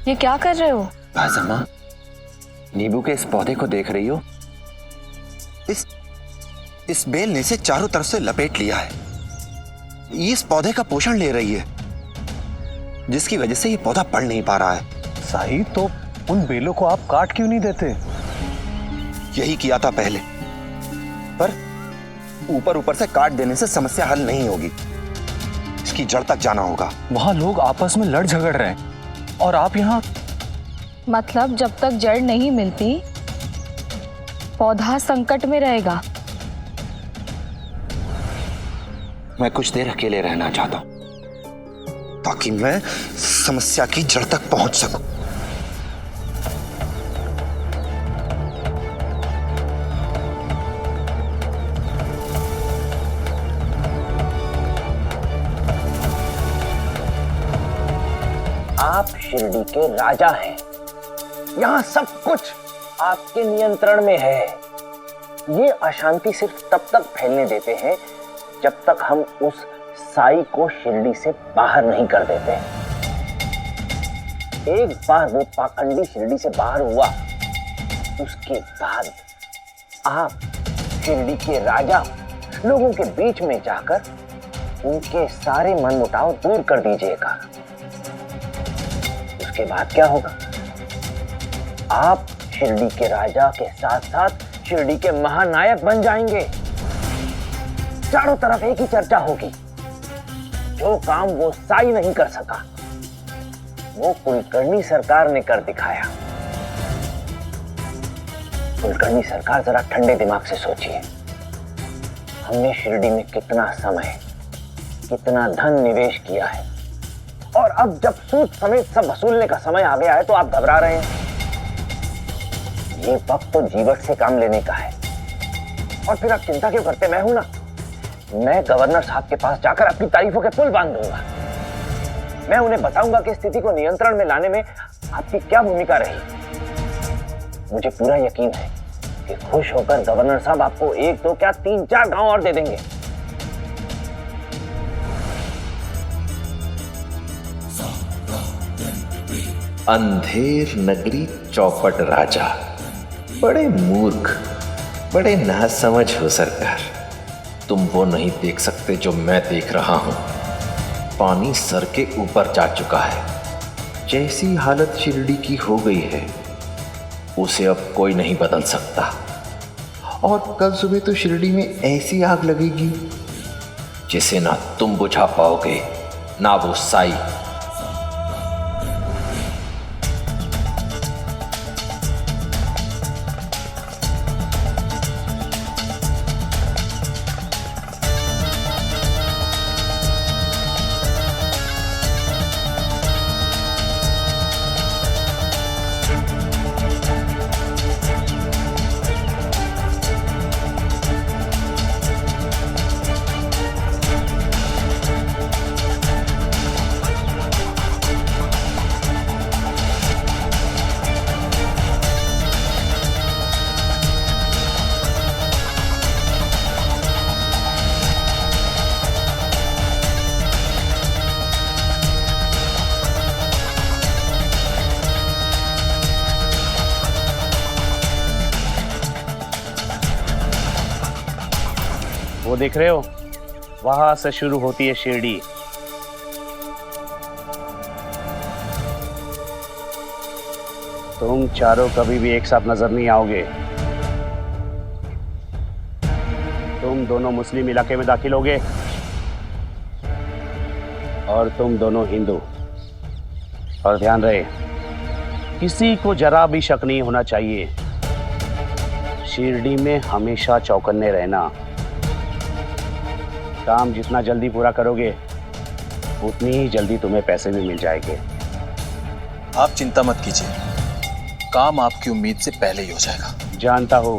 ये क्या कर रहे हो? बाज़म्मा, नींबू के इस पौधे को देख रही हो? इस बेल ने इसे चारों तरफ से लपेट लिया है। ये इस पौधे का पोषण ले रही है, जिसकी वजह से ये पौधा बढ़ नहीं पा रहा है। साई, तो उन बेलों को आप काट क्यों नहीं देते? यही किया था पहले, पर ऊपर ऊपर से काट देने से समस्या हल नहीं होगी। इसकी जड़ तक जाना होगा। वहां लोग आपस में लड़ झगड़ रहे हैं और आप यहाँ। मतलब जब तक जड़ नहीं मिलती पौधा संकट में रहेगा। मैं कुछ देर अकेले रहना चाहता हूं ताकि मैं समस्या की जड़ तक पहुंच सकूं। आप शिरडी के राजा हैं, यहां सब कुछ आपके नियंत्रण में है। ये अशांति सिर्फ तब तक फैलने देते हैं जब तक हम उस साई को शिरडी से बाहर नहीं कर देते। एक बार वो पाखंडी शिरडी से बाहर हुआ, उसके बाद आप शिरडी के राजा लोगों के बीच में जाकर उनके सारे मनमुटाव दूर कर दीजिएगा। उसके बाद क्या होगा? आप शिरडी के राजा के साथ साथ शिरडी के महानायक बन जाएंगे। चारों तरफ एक ही चर्चा होगी, जो काम वो साई नहीं कर सका वो कुलकर्णी सरकार ने कर दिखाया। कुलकर्णी सरकार, जरा ठंडे दिमाग से सोचिए, हमने शिरडी में कितना समय, कितना धन निवेश किया है, और अब जब सूद समेत सब वसूलने का समय आ गया है तो आप घबरा रहे हैं। ये वक्त तो जीवट से काम लेने का है। और फिर आप चिंता क्यों करते? मैं हूं ना, मैं गवर्नर साहब के पास जाकर अपनी तारीफों के पुल बांध दूंगा। मैं उन्हें बताऊंगा कि स्थिति को नियंत्रण में लाने में आपकी क्या भूमिका रही। मुझे पूरा यकीन है कि खुश होकर गवर्नर साहब आपको 1, 2 क्या 3, 4 गांव और दे देंगे। अंधेर नगरी चौपट राजा, बड़े मूर्ख, बड़े नासमझ हो सरकार। तुम वो नहीं देख सकते जो मैं देख रहा हूं। पानी सर के ऊपर जा चुका है। जैसी हालत शिरडी की हो गई है उसे अब कोई नहीं बदल सकता। और कल सुबह तो शिरडी में ऐसी आग लगेगी जिसे ना तुम बुझा पाओगे ना वो साई। वो देख रहे हो, वहां से शुरू होती है शिरडी। तुम चारों कभी भी एक साथ नजर नहीं आओगे। तुम दोनों मुस्लिम इलाके में दाखिल होगे और तुम दोनों हिंदू। और ध्यान रहे, किसी को जरा भी शक नहीं होना चाहिए। शिरडी में हमेशा चौकन्ने रहना। काम जितना जल्दी पूरा करोगे उतनी ही जल्दी तुम्हें पैसे भी मिल जाएंगे। आप चिंता मत कीजिए, काम आपकी उम्मीद से पहले ही हो जाएगा। जानता हो,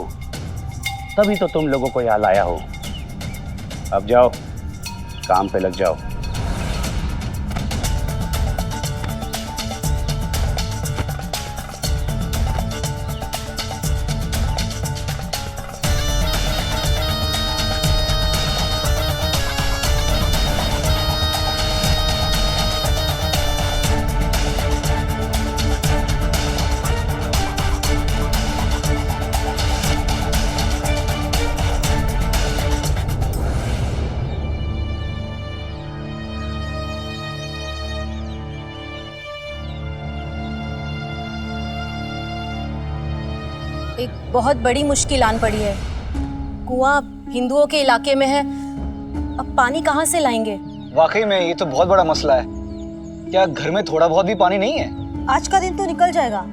तभी तो तुम लोगों को यहाँ लाया हो। अब जाओ, काम पे लग जाओ। एक बहुत बड़ी मुश्किल आन पड़ी है। कुआं हिंदुओं के इलाके में है, अब पानी कहाँ से लाएंगे? वाकई में ये तो बहुत बड़ा मसला है। क्या घर में थोड़ा बहुत भी पानी नहीं है? आज का दिन तो निकल जाएगा,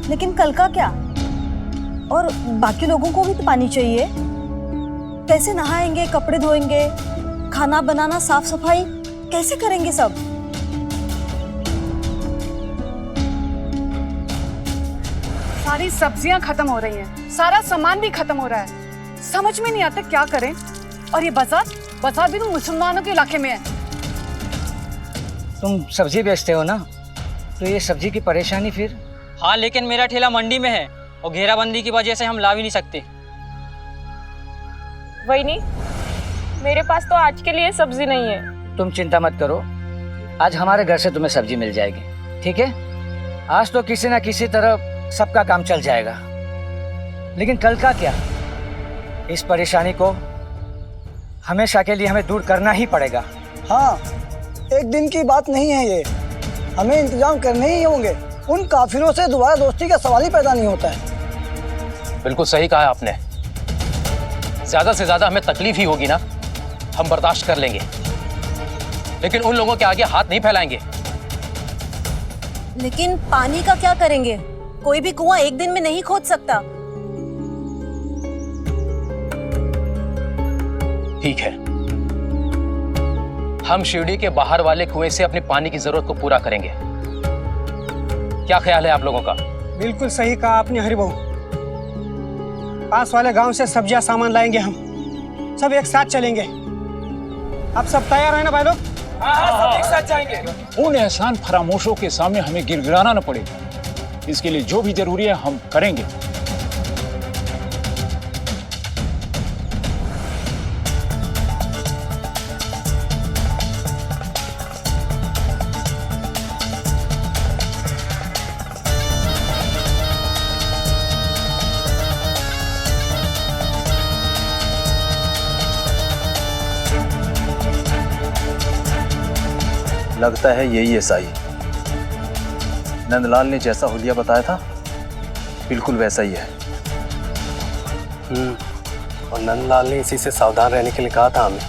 लेकिन कल का क्या? और बाकी लोगों को भी तो पानी चाहिए। कैसे नहाएंगे, कपड़े धोएंगे, खाना बनाना, साफ सफाई कैसे करेंगे सब? सारी सब्जियां खत्म हो रही हैं, सारा सामान भी खत्म हो रहा है। समझ में नहीं आता क्या करें। और ये बाजार भी तो मुसलमानों के इलाके में है। तुम सब्जी बेचते हो ना, तो ये सब्जी की परेशानी फिर? हाँ, लेकिन मेरा ठेला मंडी में है और घेराबंदी की वजह से हम ला भी नहीं सकते। वही नहीं, मेरे पास तो आज के लिए सब्जी नहीं है। तुम चिंता मत करो, आज हमारे घर से तुम्हें सब्जी मिल जाएगी, ठीक है? आज तो किसी ना किसी तरह सबका काम चल जाएगा, लेकिन कल का क्या? इस परेशानी को हमेशा के लिए हमें दूर करना ही पड़ेगा। हाँ, एक दिन की बात नहीं है ये, हमें इंतजाम करने ही होंगे। उन काफिरों से दोबारा दोस्ती का सवाल ही पैदा नहीं होता है। बिल्कुल सही कहा है आपने। ज्यादा से ज्यादा हमें तकलीफ ही होगी ना, हम बर्दाश्त कर लेंगे, लेकिन उन लोगों के आगे हाथ नहीं फैलाएंगे। लेकिन पानी का क्या करेंगे? कोई भी कुआं एक दिन में नहीं खोद सकता। ठीक है, हम शिरडी के बाहर वाले कुएं से अपनी पानी की जरूरत को पूरा करेंगे। क्या ख्याल है आप लोगों का? बिल्कुल सही कहा आपने हरिभाऊ। पास वाले गांव से सब्जियां सामान लाएंगे, हम सब एक साथ चलेंगे। आप सब तैयार हैं ना भाई लोग? सब एक साथ जाएंगे। उन एहसान फरामोशों के सामने हमें गिड़गिड़ाना न पड़े, इसके लिए जो भी जरूरी है हम करेंगे। लगता है यही है साई। नंदलाल ने जैसा हुलिया बताया था बिल्कुल वैसा ही है। और नंदलाल ने इसी से सावधान रहने के लिए कहा था हमें।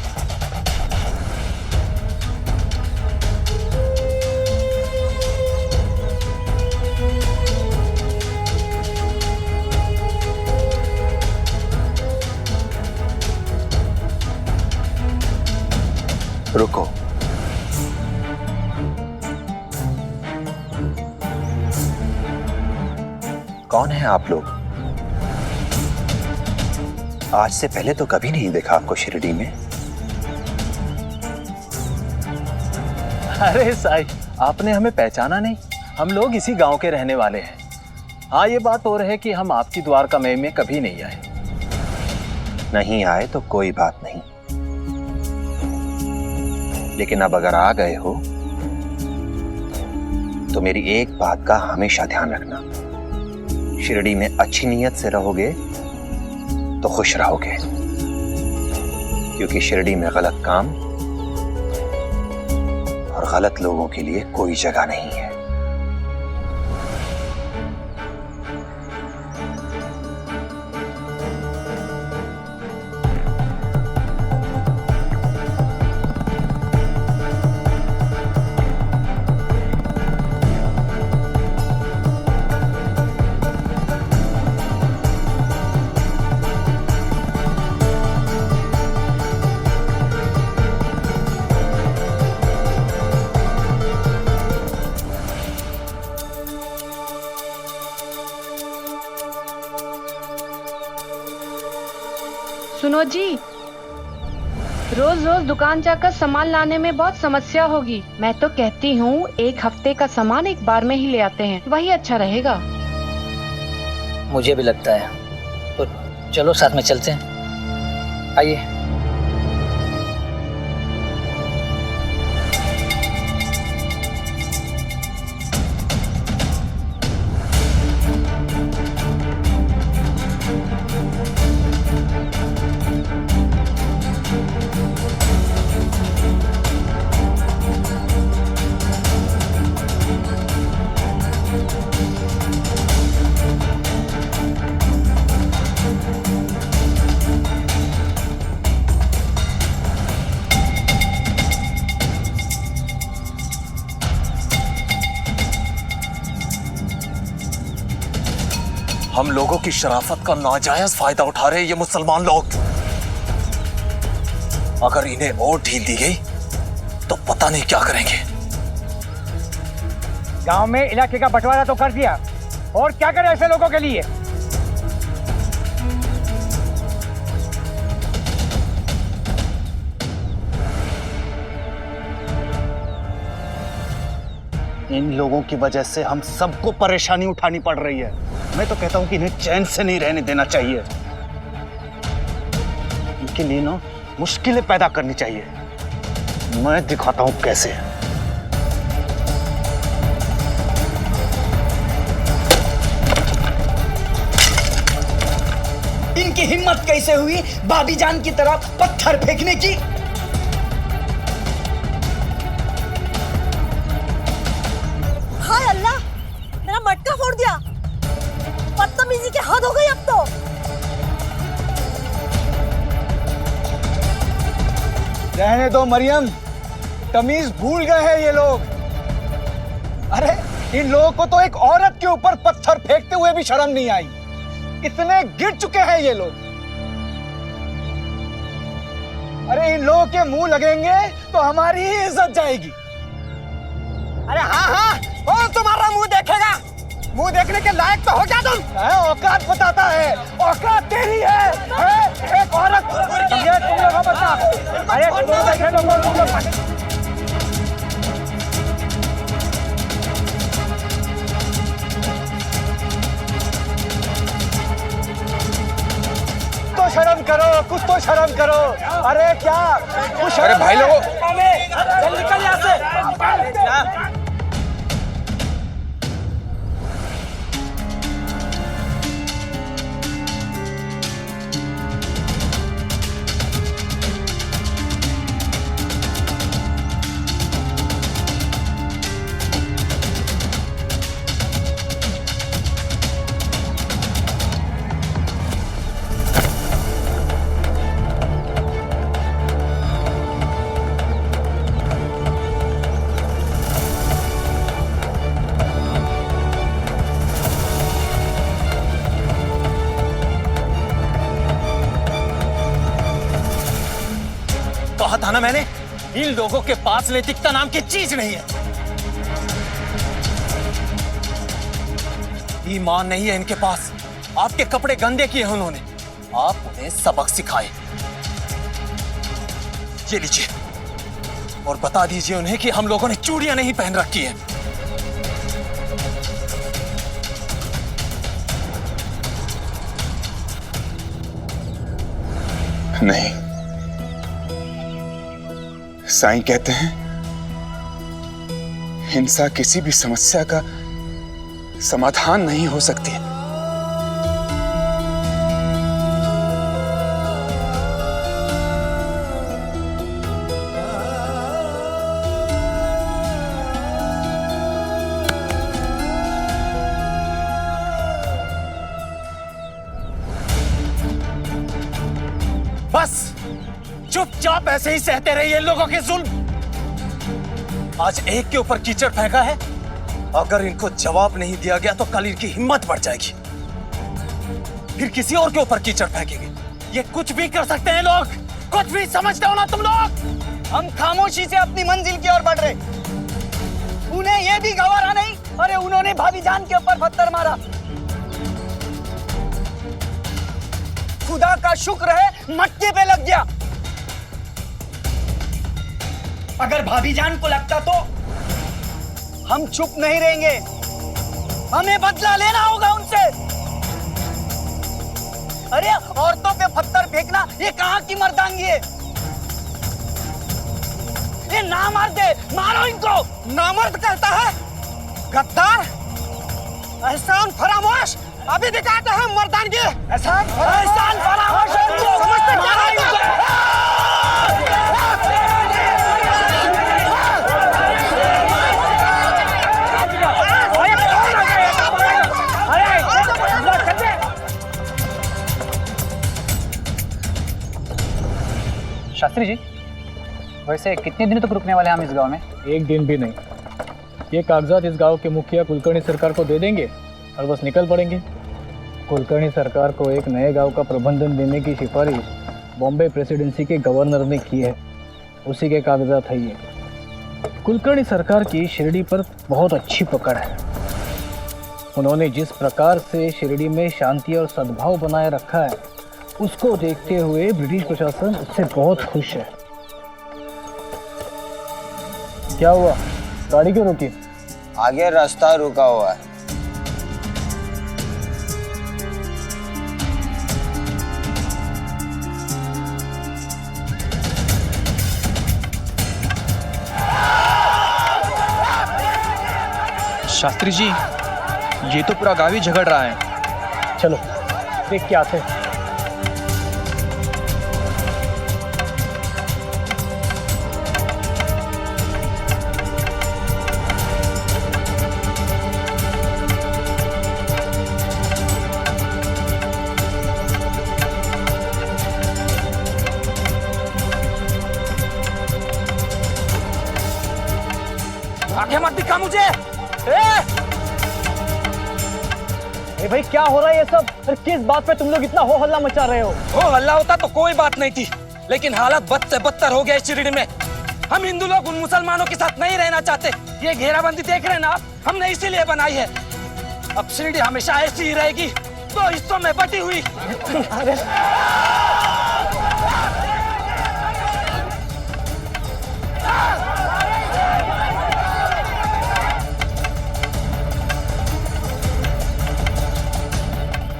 रुको, कौन है आप लोग? आज से पहले तो कभी नहीं देखा आपको शिरडी में। अरे साई, आपने हमें पहचाना नहीं? हम लोग इसी गांव के रहने वाले हैं। हाँ, ये बात और है कि हम आपकी द्वारका में कभी नहीं आए। नहीं आए तो कोई बात नहीं, लेकिन अब अगर आ गए हो तो मेरी एक बात का हमेशा ध्यान रखना। शिरडी में अच्छी नीयत से रहोगे तो खुश रहोगे, क्योंकि शिरडी में गलत काम और गलत लोगों के लिए कोई जगह नहीं है। सुनो जी, रोज रोज दुकान जाकर सामान लाने में बहुत समस्या होगी। मैं तो कहती हूँ 1 हफ्ते का सामान एक बार में ही ले आते हैं, वही अच्छा रहेगा। मुझे भी लगता है, तो चलो साथ में चलते हैं। आइए। हम लोगों की शराफत का नाजायज फायदा उठा रहे ये मुसलमान लोग। अगर इन्हें और ढील दी गई तो पता नहीं क्या करेंगे। गांव में इलाके का बंटवारा तो कर दिया, और क्या करें ऐसे लोगों के लिए। इन लोगों की वजह से हम सबको परेशानी उठानी पड़ रही है। मैं तो कहता हूं कि इन्हें चैन से नहीं रहने देना चाहिए। इनके लिए ना मुश्किलें पैदा करनी चाहिए। मैं दिखाता हूं कैसे। इनकी हिम्मत कैसे हुई भाभी जान की तरफ पत्थर फेंकने की। हाय अल्लाह, मेरा मटका फोड़ दिया। बदतमीजी के हद हो गई अब तो। रहने दो मरियम, तमीज भूल गए हैं ये लोग। अरे इन लोगों को तो एक औरत के ऊपर पत्थर फेंकते हुए भी शर्म नहीं आई। इतने गिर चुके हैं ये लोग। अरे इन लोगों के मुंह लगेंगे तो हमारी ही इज्जत जाएगी। अरे हाँ हाँ, कौन तुम्हारा मुंह देखेगा? मुंह देखने के लायक तो हो क्या तुम? औकात बताता है, औकात तेरी है? एक औरत। ये तुम लोग बता। अरे तुम लोग बैठे लोगों, तुम लोग तो शर्म करो, कुछ तो शर्म करो। अरे क्या कुछ शर्म? अरे भाई लोगों, चल निकल यहाँ से। कहा था ना मैंने, इन लोगों के पास नैतिकता नाम की चीज नहीं है। ईमान नहीं है इनके पास। आपके कपड़े गंदे किए हैं उन्होंने, आप उन्हें सबक सिखाए। ये लीजिए और बता दीजिए उन्हें कि हम लोगों ने चूड़ियां नहीं पहन रखी है। नहीं, साईं कहते हैं हिंसा किसी भी समस्या का समाधान नहीं हो सकती। बस चुपचाप ऐसे ही सहते रहिए लोगों के जुल्म। आज एक के ऊपर कीचड़ फेंका है, अगर इनको जवाब नहीं दिया गया तो कल इनकी हिम्मत बढ़ जाएगी, फिर किसी और के ऊपर कीचड़ फेंकेंगे। ये कुछ भी कर सकते हैं लोग, कुछ भी समझते हो ना तुम लोग। हम खामोशी से अपनी मंजिल की ओर बढ़ रहे, उन्हें यह भी गवारा नहीं। अरे उन्होंने भाभी जान के ऊपर पत्थर मारा, खुदा का शुक्र है मटके पे लग गया। अगर भाभी जान को लगता तो हम चुप नहीं रहेंगे, हमें बदला लेना होगा उनसे। अरे औरतों पे पत्थर फेंकना ये कहां की मर्दांगी है? ये नामर्द है, मारो इनको। नामर्द कहता है गद्दार। एहसान फरामोश, अभी दिखाते हैं मर्दानगी। एहसान फरामोश शास्त्री जी, वैसे कितने दिनों तक रुकने वाले हैं हम इस गांव में? एक दिन भी नहीं। ये कागजात इस गांव के मुखिया कुलकर्णी सरकार को दे देंगे और बस निकल पड़ेंगे। कुलकर्णी सरकार को एक नए गांव का प्रबंधन देने की सिफारिश बॉम्बे प्रेसिडेंसी के गवर्नर ने की है, उसी के कागजात है ये। कुलकर्णी सरकार की शिरडी पर बहुत अच्छी पकड़ है। उन्होंने जिस प्रकार से शिरडी में शांति और सद्भाव बनाए रखा है, उसको देखते हुए ब्रिटिश प्रशासन उससे बहुत खुश है। क्या हुआ, गाड़ी क्यों रुकी? आगे रास्ता रुका हुआ है। शास्त्री जी, ये तो पूरा गांव ही झगड़ रहा है। चलो देख के आते हैं। आगे मत दिखा मुझे। भाई क्या हो रहा है ये सब? और किस बात पे तुम लोग इतना हो हल्ला मचा रहे हो? हो हल्ला होता तो कोई बात नहीं थी, लेकिन हालत बद से बदतर हो गया इस शिरडी में। हम हिंदू लोग उन मुसलमानों के साथ नहीं रहना चाहते। ये घेराबंदी देख रहे हैं ना आप, हमने इसीलिए बनाई है। अब शिरडी हमेशा ऐसी ही रहेगी, दो हिस्सों में बटी हुई। अरे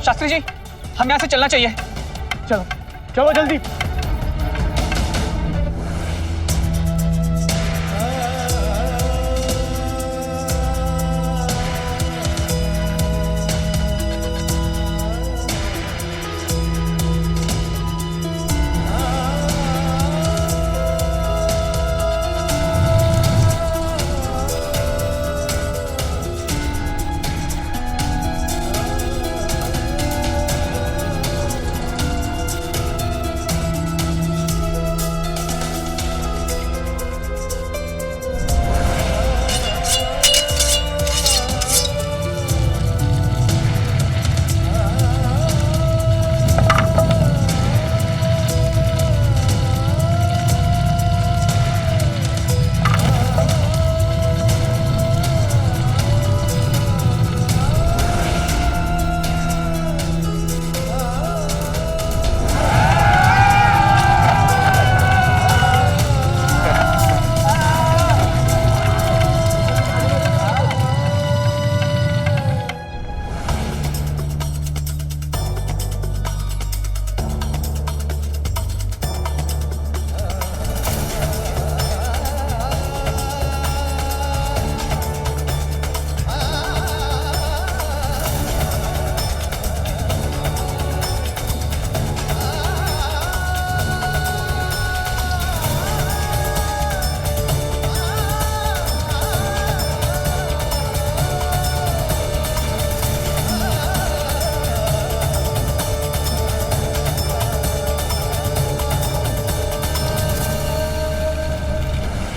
शास्त्री जी, हम यहाँ से चलना चाहिए। चलो चलो जल्दी।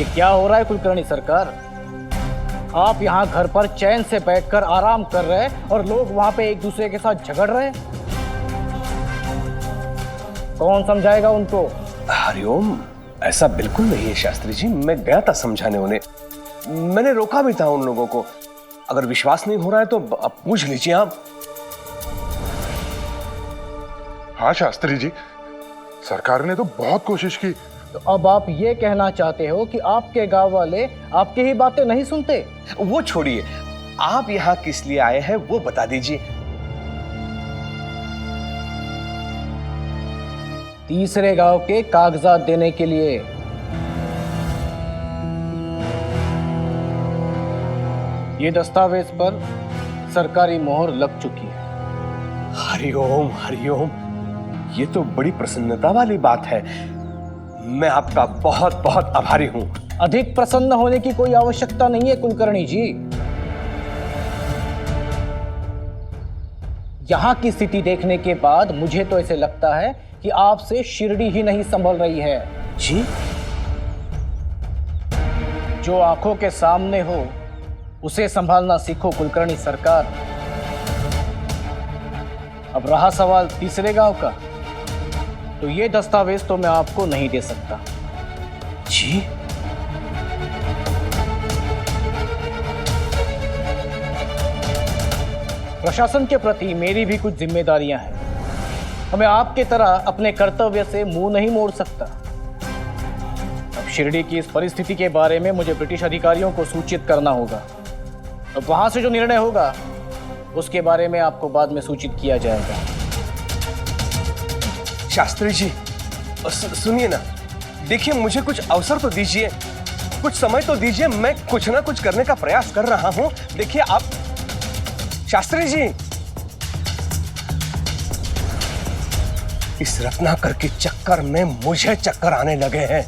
ये क्या हो रहा है कुलकर्णी सरकार? आप यहाँ घर पर चैन से बैठकर आराम कर रहे हैं और लोग वहाँ पे एक दूसरे के साथ झगड़ रहे हैं। कौन समझाएगा उनको? हरिओम, ऐसा बिल्कुल नहीं है शास्त्री जी। मैं गया था समझाने उन्हें, मैंने रोका भी था उन लोगों को। अगर विश्वास नहीं हो रहा है तो अब पूछ लीजिए आप। हाँ शास्त्री जी, सरकार ने तो बहुत कोशिश की। तो अब आप ये कहना चाहते हो कि आपके गांव वाले आपकी ही बातें नहीं सुनते? वो छोड़िए, आप यहाँ किस लिए आए हैं वो बता दीजिए। तीसरे गांव के कागजात देने के लिए। ये दस्तावेज पर सरकारी मोहर लग चुकी है। हरिओम हरिओम, ये तो बड़ी प्रसन्नता वाली बात है। मैं आपका बहुत बहुत आभारी हूं। अधिक प्रसन्न होने की कोई आवश्यकता नहीं है कुलकर्णी जी। यहां की स्थिति देखने के बाद मुझे तो ऐसे लगता है कि आपसे शिरडी ही नहीं संभल रही है। जी? जो आंखों के सामने हो उसे संभालना सीखो कुलकर्णी सरकार। अब रहा सवाल तीसरे गांव का, तो ये दस्तावेज तो मैं आपको नहीं दे सकता। जी? प्रशासन के प्रति मेरी भी कुछ जिम्मेदारियां हैं। हमें आपके तरह अपने कर्तव्य से मुंह नहीं मोड़ सकता। अब शिरडी की इस परिस्थिति के बारे में मुझे ब्रिटिश अधिकारियों को सूचित करना होगा। अब वहां से जो निर्णय होगा उसके बारे में आपको बाद में सूचित किया जाएगा। शास्त्री जी सुनिए ना, देखिए मुझे कुछ अवसर तो दीजिए, कुछ समय तो दीजिए। मैं कुछ ना कुछ करने का प्रयास कर रहा हूं। देखिए आप शास्त्री जी, इस रत्नाकर के चक्कर में मुझे चक्कर आने लगे हैं।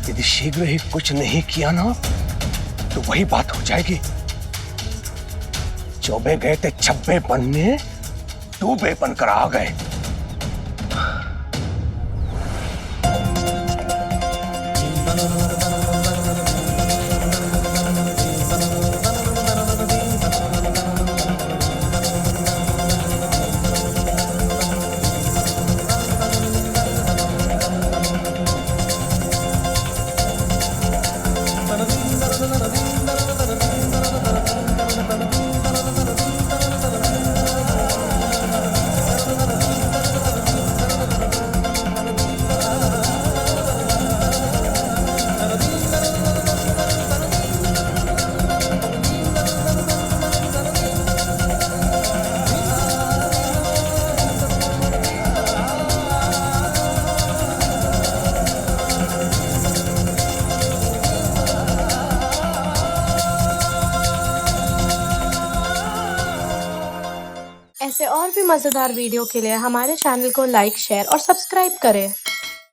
यदि शीघ्र ही कुछ नहीं किया ना तो वही बात हो जाएगी। चौबे गए थे छब्बे बनने, डूबे बनकर आ गए। ऐसे और भी मज़ेदार वीडियो के लिए हमारे चैनल को लाइक, शेयर और सब्सक्राइब करें।